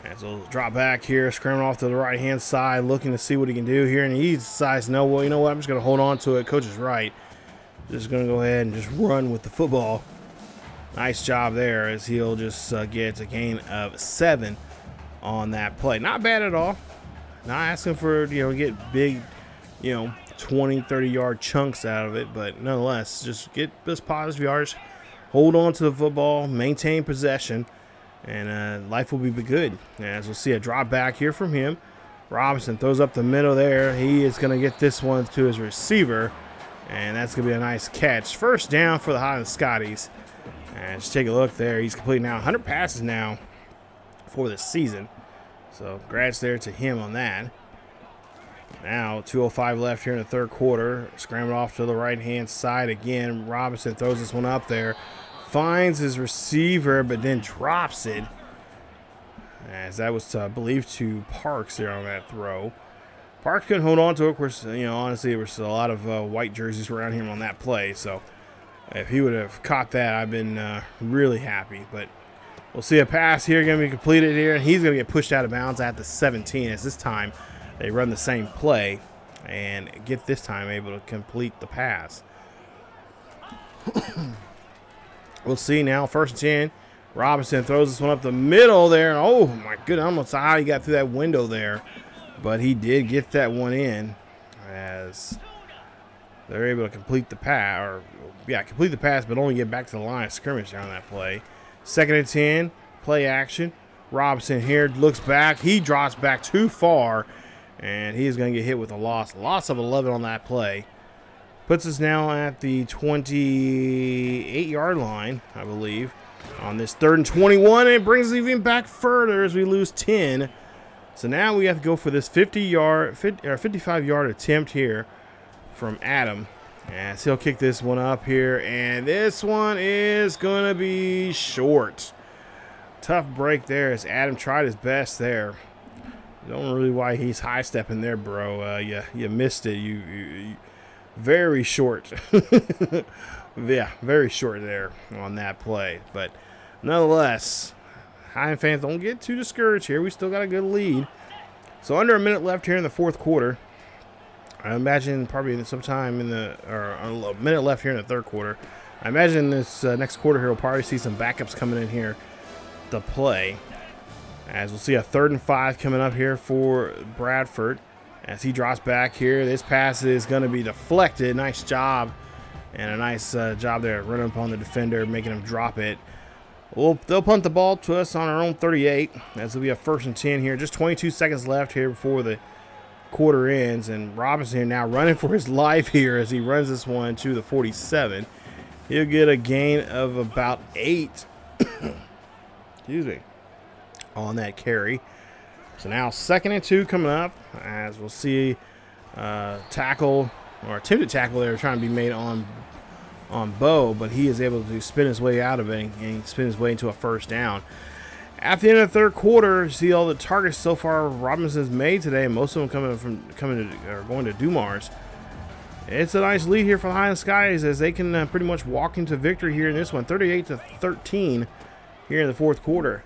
As he'll drop back here, scrambling off to the right-hand side, looking to see what he can do here. And he decides, no, well, you know what? I'm just going to hold on to it. Coach is right. Just going to go ahead and just run with the football. Nice job there as he'll just get a gain of 7 on that play. Not bad at all. Not asking for, get big, 20, 30-yard chunks out of it. But nonetheless, just get this positive yards. Hold on to the football. Maintain possession. And life will be good. As we'll see a drop back here from him. Robinson throws up the middle there. He is going to get this one to his receiver. And that's going to be a nice catch. 1st down for the Highland Scotties. And just take a look there. He's completing now 100 passes now for the season. So congrats there to him on that. Now 2:05 left here in the third quarter. Scrambled off to the right-hand side again. Robinson throws this one up there. Finds his receiver, but then drops it. As that was, I believe, to Parks there on that throw. Parks couldn't hold on to it. Of course, honestly, there was a lot of white jerseys around him on that play. So if he would have caught that, I've been really happy. But we'll see a pass here going to be completed here. And he's going to get pushed out of bounds at the 17. As this time they run the same play and get this time able to complete the pass. We'll see now, 1st and 10. Robinson throws this one up the middle there. And oh, my goodness, I almost saw how he got through that window there. But he did get that one in as they're able to complete the pass. Complete the pass, but only get back to the line of scrimmage there on that play. 2nd and 10, play action. Robinson here looks back. He drops back too far, and he's going to get hit with a loss. Loss of 11 on that play. Puts us now at the 28-yard line, I believe, on this 3rd and 21, and it brings us even back further as we lose 10. So now we have to go for this 55-yard attempt here from Adam. As he'll kick this one up here, and this one is going to be short. Tough break there as Adam tried his best there. Don't know really why he's high-stepping there, bro. You missed it. You very short. Yeah, very short there on that play. But nonetheless, Highland fans, don't get too discouraged here. We still got a good lead. So under a minute left here in the fourth quarter. I imagine probably sometime or a minute left here in the third quarter. I imagine this next quarter here we'll probably see some backups coming in here to play. As we'll see a 3rd and 5 coming up here for Bradford. As he drops back here, this pass is going to be deflected. Nice job. And a nice job there running upon the defender, making him drop it. They'll punt the ball to us on our own 38. As will be a 1st and 10 here. Just 22 seconds left here before the quarter ends. And Robinson now running for his life here as he runs this one to the 47. He'll get a gain of about 8. Excuse me. On that carry. So now 2nd and 2 coming up, as we'll see tackle or attempted tackle there trying to be made on Bo, but he is able to spin his way out of it and spin his way into a 1st down. At the end of the third quarter, you see all the targets so far Robinson's made today, most of them going to Dumars. It's a nice lead here for the Highland Skies as they can pretty much walk into victory here in this one, 38-13 here in the fourth quarter.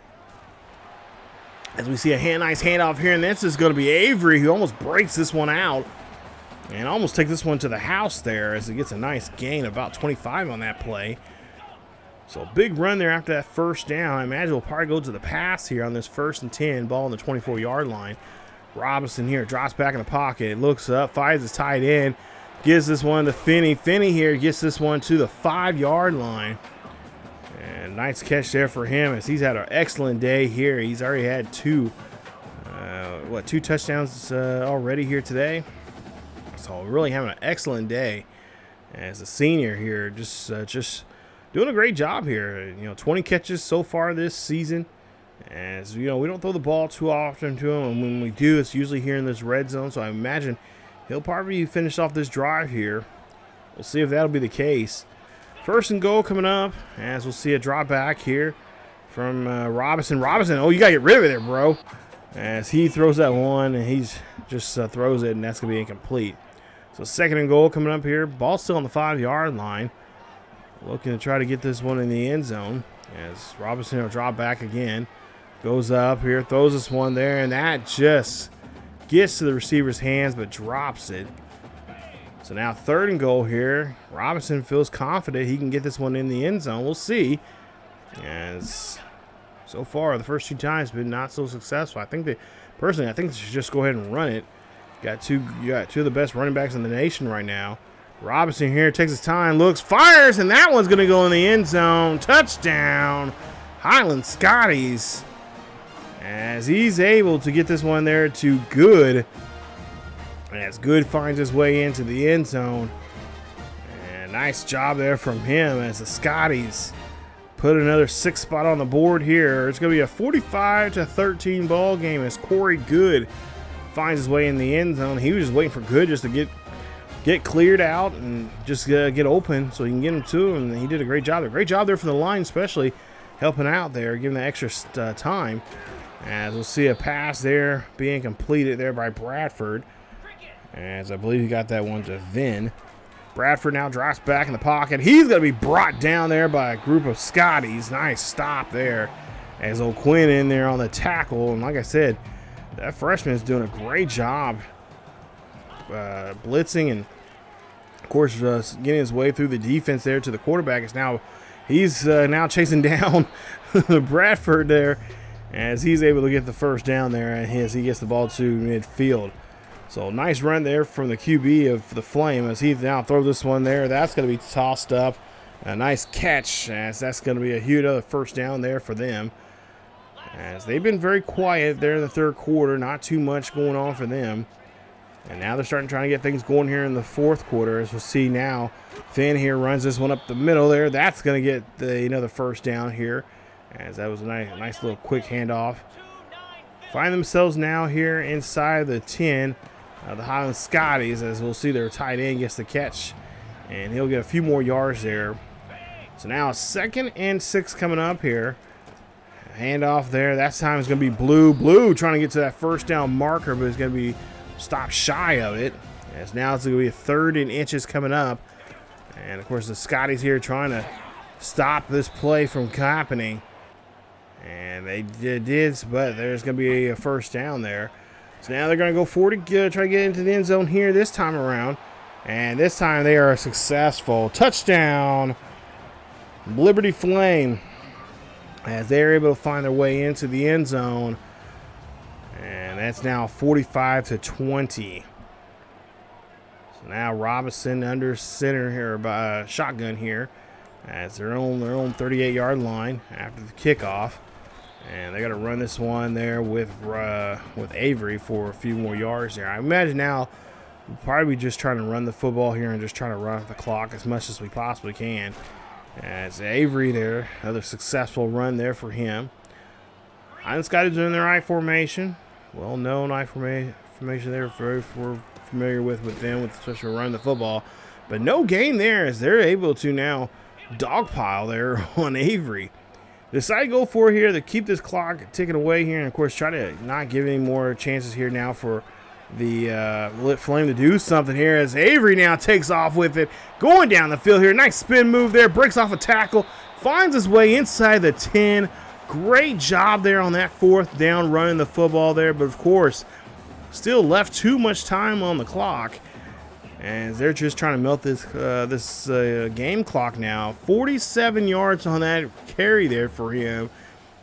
As we see a nice handoff here, and this is going to be Avery who almost breaks this one out and almost take this one to the house there as it gets a nice gain, about 25 on that play. So a big run there after that 1st down. I imagine we'll probably go to the pass here on this 1st and 10, ball on the 24-yard line. Robinson here drops back in the pocket, looks up, finds his tight end, gives this one to Finney. Finney here gets this one to the 5-yard line. And Nice catch there for him as he's had an excellent day here. He's already had two touchdowns already here today. So really having an excellent day as a senior here. Just doing a great job here. 20 catches so far this season. As we don't throw the ball too often to him, and when we do, it's usually here in this red zone. So I imagine he'll probably finish off this drive here. We'll see if that'll be the case. First and goal coming up, as we'll see a drop back here from Robinson. Oh, you got to get rid of it there, bro. As he throws that one, and he's just throws it, and that's going to be incomplete. So second and goal coming up here. Ball still on the 5-yard line. Looking to try to get this one in the end zone. As Robinson will drop back again. Goes up here, throws this one there, and that just gets to the receiver's hands but drops it. So now third and goal here. Robinson feels confident he can get this one in the end zone. We'll see. As so far, the first 2 times been not so successful. I think they should just go ahead and run it. You got two of the best running backs in the nation right now. Robinson here takes his time, looks, fires, and that one's going to go in the end zone. Touchdown, Highland Scotties. As he's able to get this one there to Good. As Good finds his way into the end zone. And nice job there from him as the Scotties put another 6th spot on the board here. It's going to be a 45-13 ball game as Corey Good finds his way in the end zone. He was just waiting for Good just to get cleared out and just get open so he can get him to him. And he did a great job there. Great job there from the line, especially helping out there, giving the extra time. As we'll see a pass there being completed there by Bradford. As I believe he got that one to Vin. Bradford now drops back in the pocket. He's going to be brought down there by a group of Scotties. Nice stop there. As O'Quinn in there on the tackle. And like I said, that freshman is doing a great job blitzing and, of course, getting his way through the defense there to the quarterback. He's now chasing down Bradford there. As he's able to get the first down there as he gets the ball to midfield. So nice run there from the QB of the Flame as he now throws this one there. That's going to be tossed up. A nice catch as that's going to be a huge other first down there for them. As they've been very quiet there in the third quarter. Not too much going on for them. And now they're trying to get things going here in the fourth quarter. As we'll see now, Finn here runs this one up the middle there. That's going to get another first down here. As that was a nice little quick handoff. Find themselves now here inside the 10 of the Highland Scotties. As we'll see their tight end gets the catch. And he'll get a few more yards there. So now 2nd and 6 coming up here. Handoff there. That time is going to be Blue trying to get to that first down marker, but it's going to be stopped shy of it. As now it's going to be a 3rd and inches coming up. And of course the Scotties here trying to stop this play from happening. And they did, but there's going to be a first down there. So now they're going to go forward to try to get into the end zone here this time around. And this time they are successful. Touchdown, Liberty Flame. As they're able to find their way into the end zone. And that's now 45-20. So now Robinson under center here by shotgun here. As their own 38-yard line after the kickoff. And they got to run this one there with Avery for a few more yards there. I imagine now we'll probably be just trying to run the football here and just trying to run the clock as much as we possibly can. As Avery there, another successful run there for him. Highland Scotties are in their I formation. Well-known I formation there. We're familiar with them, especially running the football. But no gain there as they're able to now dogpile there on Avery. Decide to go for here to keep this clock ticking away here, and of course try to not give any more chances here now for the Flame to do something here as Avery now takes off with it, going down the field here. Nice spin move there, breaks off a tackle, finds his way inside the 10. Great job there on that 4th down running the football there, but of course still left too much time on the clock. And they're just trying to melt this game clock now. 47 yards on that carry there for him.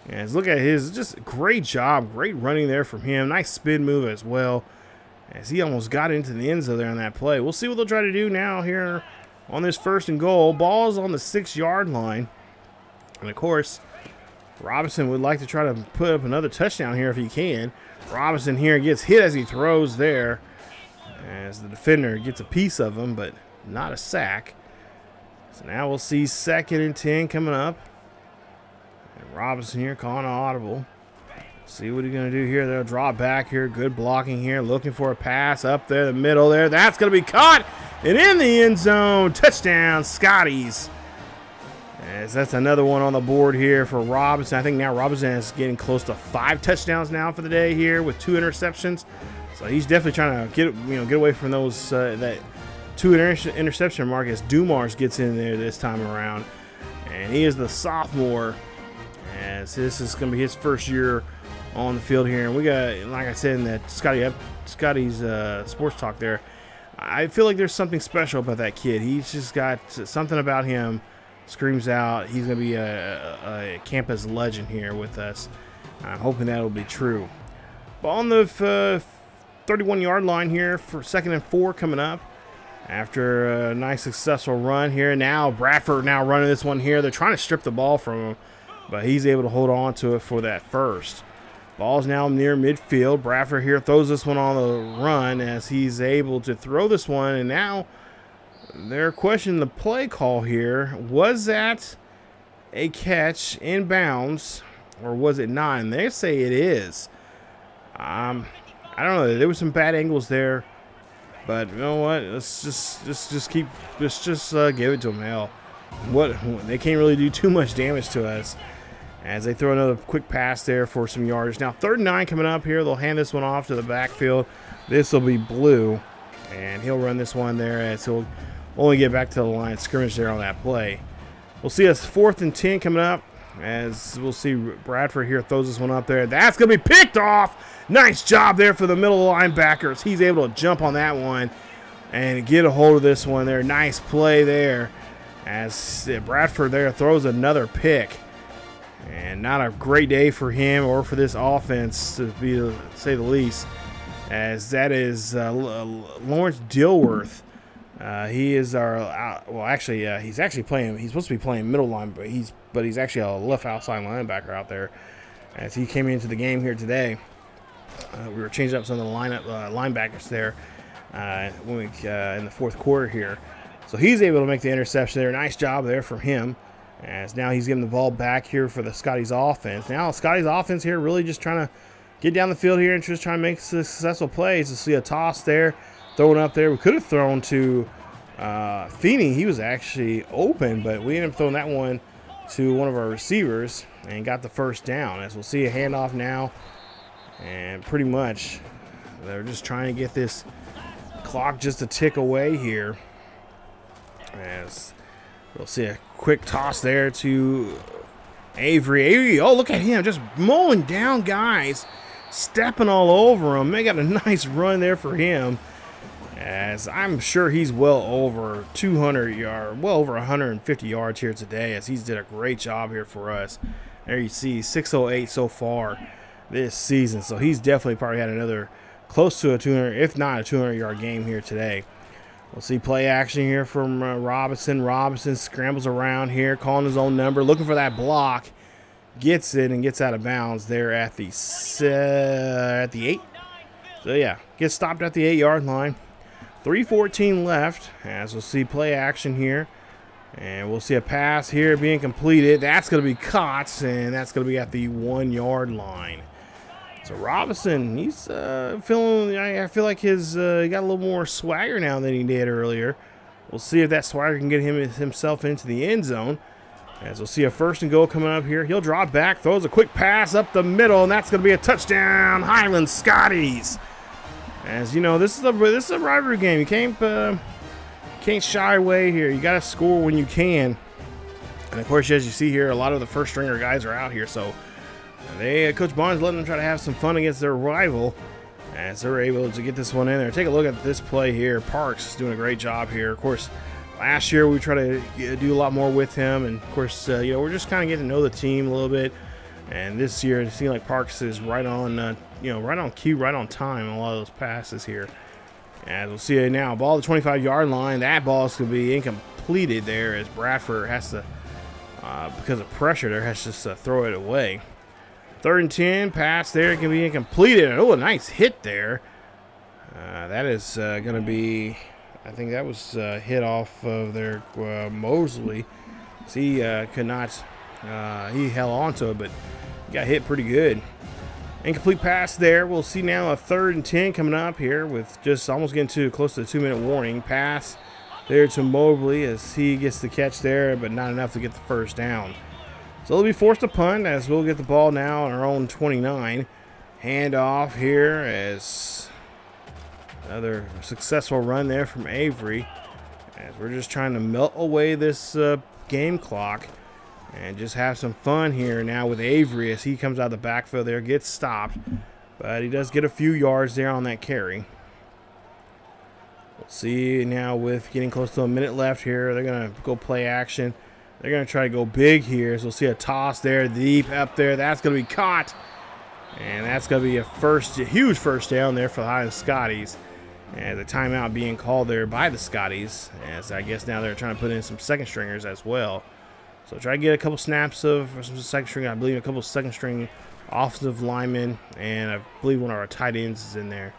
And look at his just great job. Great running there from him. Nice spin move as well. As he almost got into the end zone there on that play. We'll see what they'll try to do now here on this 1st and goal. Ball is on the 6-yard line. And of course, Robinson would like to try to put up another touchdown here if he can. Robinson here gets hit as he throws there, as the defender gets a piece of him, but not a sack. So now we'll see 2nd and 10 coming up. And Robinson here calling an audible. See what he's going to do here. They'll draw back here. Good blocking here. Looking for a pass up there, the middle there. That's going to be caught and in the end zone. Touchdown, Scotties. As that's another one on the board here for Robinson. I think now Robinson is getting close to 5 touchdowns now for the day here with 2 interceptions. So he's definitely trying to get away from those that 2 interception mark as Dumars gets in there this time around. And he is the sophomore, as this is going to be his first year on the field here. And we got, like I said in that Scotty's sports talk there, I feel like there's something special about that kid. He's just got something about him screams out he's going to be a campus legend here with us. I'm hoping that'll be true. But on the 31-yard line here for 2nd and 4 coming up after a nice successful run here. Now Bradford now running this one here. They're trying to strip the ball from him, but he's able to hold on to it for that first. Ball's now near midfield. Bradford here throws this one on the run as he's able to throw this one, and now they're questioning the play call here. Was that a catch in bounds or was it not? And they say it is. I don't know. There were some bad angles there, but you know what? Let's just give it to them. Hell, they can't really do too much damage to us. As they throw another quick pass there for some yards. Now 3rd and 9 coming up here. They'll hand this one off to the backfield. This will be Blue, and he'll run this one there as he'll only get back to the line of scrimmage there on that play. We'll see us 4th and 10 coming up, as we'll see Bradford here throws this one up there. That's going to be picked off. Nice job there for the middle linebackers. He's able to jump on that one and get a hold of this one there. Nice play there as Bradford there throws another pick. And not a great day for him or for this offense, to say the least, as that is Lawrence Dilworth. He is our he's actually playing. He's supposed to be playing middle line, but he's actually a left outside linebacker out there. As he came into the game here today, we were changing up some of the linebackers there when we in the 4th quarter here. So he's able to make the interception there. Nice job there from him. As now he's getting the ball back here for the Scotties offense. Now Scotties offense here really just trying to get down the field here and just trying to make successful plays. To see a toss there, throwing up there. We could have thrown to Feeney. He was actually open, but we ended up throwing that one to one of our receivers and got the first down. As we'll see a handoff now, and pretty much they're just trying to get this clock just a tick away here. As we'll see a quick toss there to Avery. Avery, oh, look at him just mowing down guys, stepping all over them. They got a nice run there for him, as I'm sure he's well over 200 yards, well over 150 yards here today, as he's did a great job here for us. There you see 608 so far this season, so he's definitely probably had another close to a 200, if not a 200-yard game here today. We'll see play action here from Robinson. Robinson scrambles around here, calling his own number, looking for that block. Gets it and gets out of bounds there at the 8. So, yeah, gets stopped at the 8-yard line. 3:14 left, as we'll see play action here. And we'll see a pass here being completed. That's going to be caught, and that's going to be at the 1-yard line. So Robinson, he's feeling. I feel like he got a little more swagger now than he did earlier. We'll see if that swagger can get himself into the end zone. As we'll see a 1st and goal coming up here. He'll drop back, throws a quick pass up the middle, and that's going to be a touchdown. Highland Scotties. As you know, this is a rivalry game. You can't shy away here. You got to score when you can. And of course, as you see here, a lot of the first stringer guys are out here, so. Coach Barnes letting them try to have some fun against their rival as they're able to get this one in there. Take a look at this play here. Parks is doing a great job here. Of course, last year we tried to do a lot more with him, and of course, we're just kind of getting to know the team a little bit. And this year, it seems like Parks is right on, right on cue, right on time on a lot of those passes here. As we'll see it now, ball at the 25-yard line. That ball is going to be incompleted there as Bradford has to because of pressure there, has to just throw it away. 3rd and 10, pass there, can be incomplete. Oh, a nice hit there. That is going to be, I think that was hit off of their Mosley. So he could not, he held on to it, but got hit pretty good. Incomplete pass there. We'll see now a 3rd and 10 coming up here with just almost getting to close to the 2-minute warning. Pass there to Mobley as he gets the catch there, but not enough to get the first down. So they'll be forced to punt as we'll get the ball now on our own 29. Hand off here as another successful run there from Avery as we're just trying to melt away this game clock and just have some fun here now with Avery as he comes out of the backfield there, gets stopped, but he does get a few yards there on that carry. We'll see now with getting close to a minute left here, they're going to go play action. They're going to try to go big here, so we'll see a toss there, deep up there. That's going to be caught, and that's going to be a huge first down there for the Highland Scotties. And the timeout being called there by the Scotties, as I guess now they're trying to put in some second stringers as well. So try to get a couple snaps of some second string. I believe a couple second string offensive linemen, and I believe one of our tight ends is in there.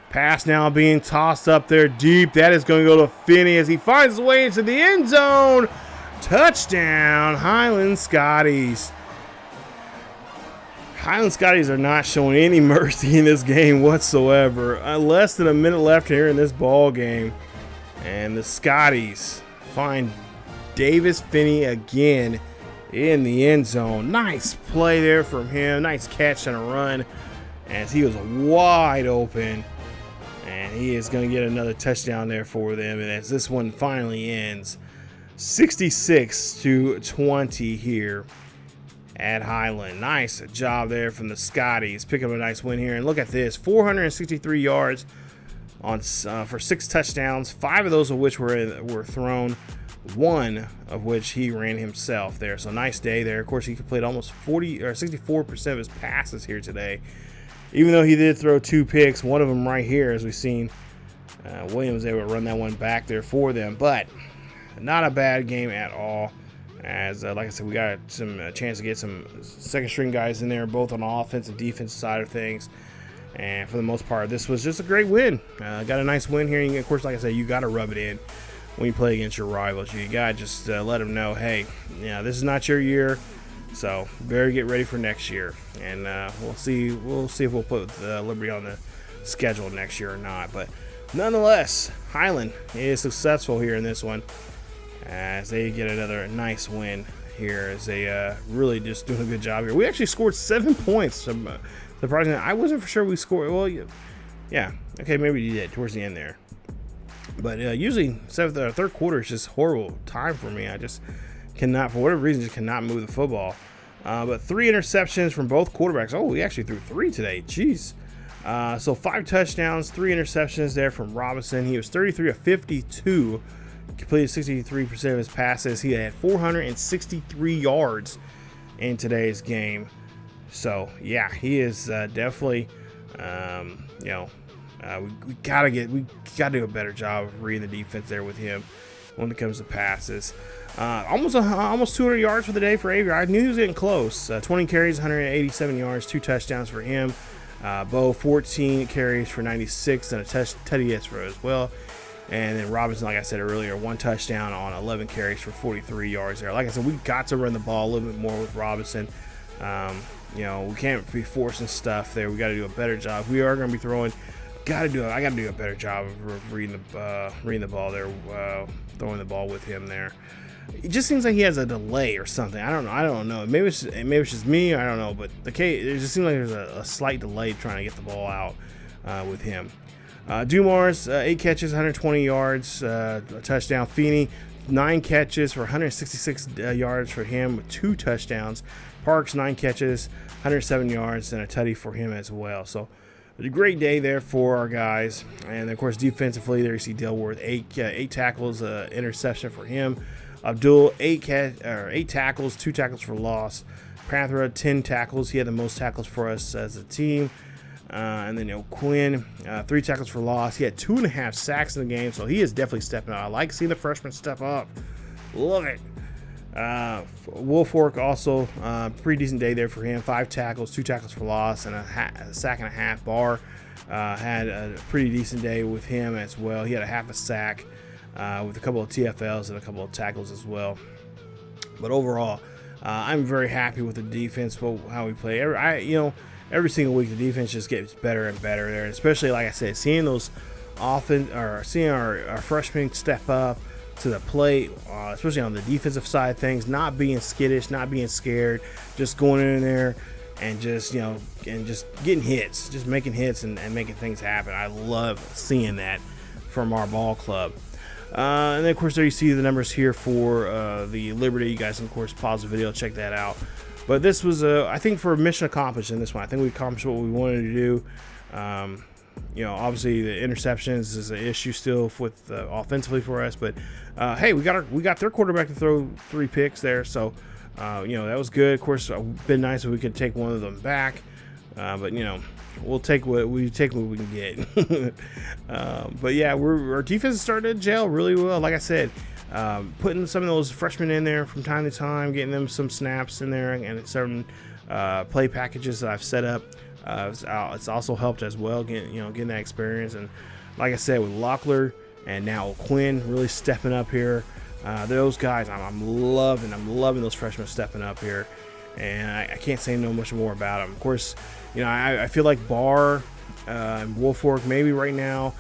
Pass now being tossed up there deep. That is going to go to Finney as he finds his way into the end zone. Touchdown, Highland Scotties. Highland Scotties are not showing any mercy in this game whatsoever. Less than a minute left here in this ball game, and the Scotties find Davis Finney again in the end zone. Nice play there from him. Nice catch and a run as he was wide open, and he is going to get another touchdown there for them. And as this one finally ends, 66-20 here at Highland. Nice job there from the Scotties. Pick up a nice win here. And look at this, 463 yards on for 6 touchdowns, 5 of those of which were thrown, 1 of which he ran himself there. So nice day there. Of course, he completed almost 64% of his passes here today. Even though he did throw 2 picks, one of them right here, as we've seen. Williams able to run that one back there for them. But not a bad game at all. As like I said, we got some chance to get some second string guys in there, both on the offense and defense side of things. And for the most part, this was just a great win. Got a nice win here. And of course, like I said, you got to rub it in when you play against your rivals. You got to just let them know, hey, yeah, this is not your year, so better get ready for next year. And we'll see if we'll put Liberty on the schedule next year or not. But nonetheless, Highland is successful here in this one, as they get another nice win here, as they really just doing a good job here. We actually scored 7 points. Surprisingly, I wasn't for sure we scored. Well, yeah, okay, maybe you did towards the end there. But usually, the third quarter is just horrible time for me. I just cannot, for whatever reason, just cannot move the football. But 3 interceptions from both quarterbacks. Oh, we actually threw 3 today. Jeez. So 5 touchdowns, 3 interceptions there from Robinson. He was 33 of 52. Completed 63% of his passes. He had 463 yards in today's game. So yeah, he is definitely, we gotta do a better job of reading the defense there with him when it comes to passes. Almost 200 yards for the day for Avery. I knew he was getting close. 20 carries, 187 yards, 2 touchdowns for him. Bo 14 carries for 96 and a tutty for as well. And then Robinson, like I said earlier, 1 touchdown on 11 carries for 43 yards there. Like I said, we got to run the ball a little bit more with Robinson. We can't be forcing stuff there. We got to do a better job. We are going to be throwing. I got to do a better job of reading the ball there, throwing the ball with him there. It just seems like he has a delay or something. I don't know. Maybe it's just me. I don't know. But it just seems like there's a slight delay trying to get the ball out with him. Dumars, 8 catches, 120 yards, a touchdown. Feeney, 9 catches for 166 yards for him with 2 touchdowns. Parks, 9 catches, 107 yards, and a tutty for him as well. So a great day there for our guys. And of course, defensively, there you see Dilworth, 8 tackles, interception for him. Abdul, 8 tackles, 2 tackles for loss. Prathra, 10 tackles. He had the most tackles for us as a team. And then Quinn, 3 tackles for loss. He had 2.5 sacks in the game, so he is definitely stepping up. I like seeing the freshman step up. Love it. Woolfork also pretty decent day there for him. 5 tackles, 2 tackles for loss, and a sack and a half. Barr had a pretty decent day with him as well. He had a half a sack with a couple of TFLs and a couple of tackles as well. But overall, I'm very happy with the defense, how we play. Every single week the defense just gets better and better there, and especially, like I said, seeing those seeing our freshmen step up to the plate, especially on the defensive side of things, not being skittish, not being scared, just going in there and just getting hits, just making hits and making things happen. I love seeing that from our ball club. And then, of course, there you see the numbers here for the Liberty. You guys can, of course, pause the video, check that out. But this was, I think, for mission accomplished in this one. I think we accomplished what we wanted to do. Obviously the interceptions is an issue still with offensively for us, but hey, we got their quarterback to throw 3 picks there, so that was good. Of course, it'd been nice if we could take one of them back, but we'll take what we can get. But yeah, our defense is starting to gel really well. Like I said, putting some of those freshmen in there from time to time, getting them some snaps in there, and certain play packages that I've set up. It's also helped as well, getting that experience. And like I said, with Locklear and now Quinn really stepping up here, those guys, I'm loving those freshmen stepping up here, and I can't say no much more about them. Of course, I feel like Barr and Woolfork maybe right now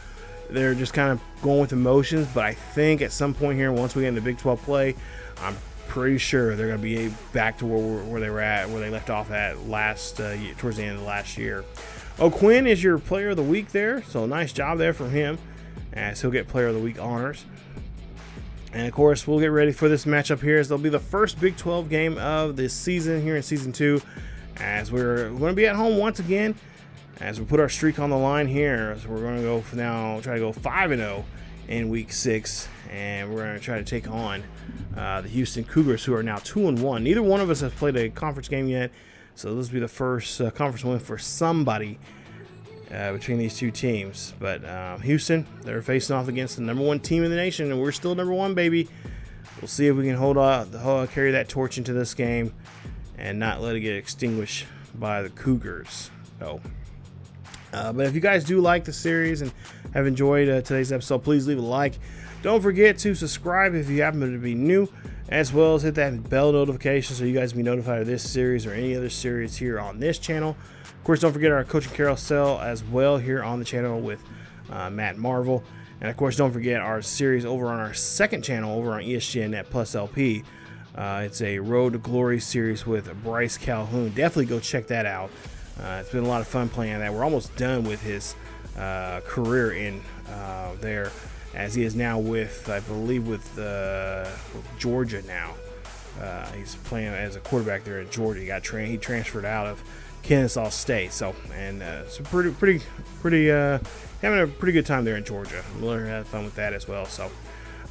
they're just kind of going with emotions, but I think at some point here, once we get into Big 12 play, I'm pretty sure they're going to be back to where they were at, where they left off at towards the end of last year. Quinn is your player of the week there, so nice job there from him, as he'll get player of the week honors. And of course, we'll get ready for this matchup here, as they'll be the first Big 12 game of this season here in season 2, as we're going to be at home once again, as we put our streak on the line here. So we're going to go try to go 5-0 in week 6, and we're going to try to take on the Houston Cougars, who are now 2-1. Neither one of us has played a conference game yet, so this will be the first conference win for somebody between these two teams. But Houston, they're facing off against the #1 team in the nation, and we're still #1, baby. We'll see if we can carry that torch into this game and not let it get extinguished by the Cougars. But if you guys do like the series and have enjoyed today's episode, please leave a like. Don't forget to subscribe if you happen to be new, as well as hit that bell notification so you guys can be notified of this series or any other series here on this channel. Of course, don't forget our coaching carousel as well here on the channel with Matt Marvel. And of course, don't forget our series over on our second channel over on ESGNet Plus LP. It's a Road to Glory series with Bryce Calhoun. Definitely go check that out. It's been a lot of fun playing that. We're almost done with his career in there, as he is now with, I believe, with Georgia now. He's playing as a quarterback there at Georgia. He transferred out of Kennesaw State. So pretty having a pretty good time there in Georgia. Really had fun with that as well. So,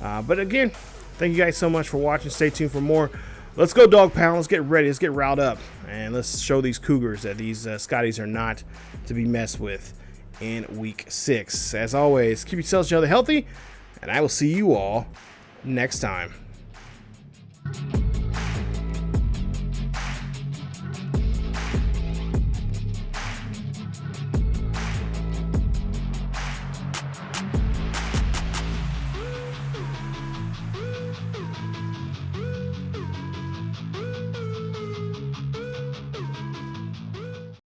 but again, thank you guys so much for watching. Stay tuned for more. Let's go, Dog Pound. Let's get ready. Let's get riled up. And let's show these Cougars that these Scotties are not to be messed with in week 6. As always, keep yourselves healthy, and I will see you all next time.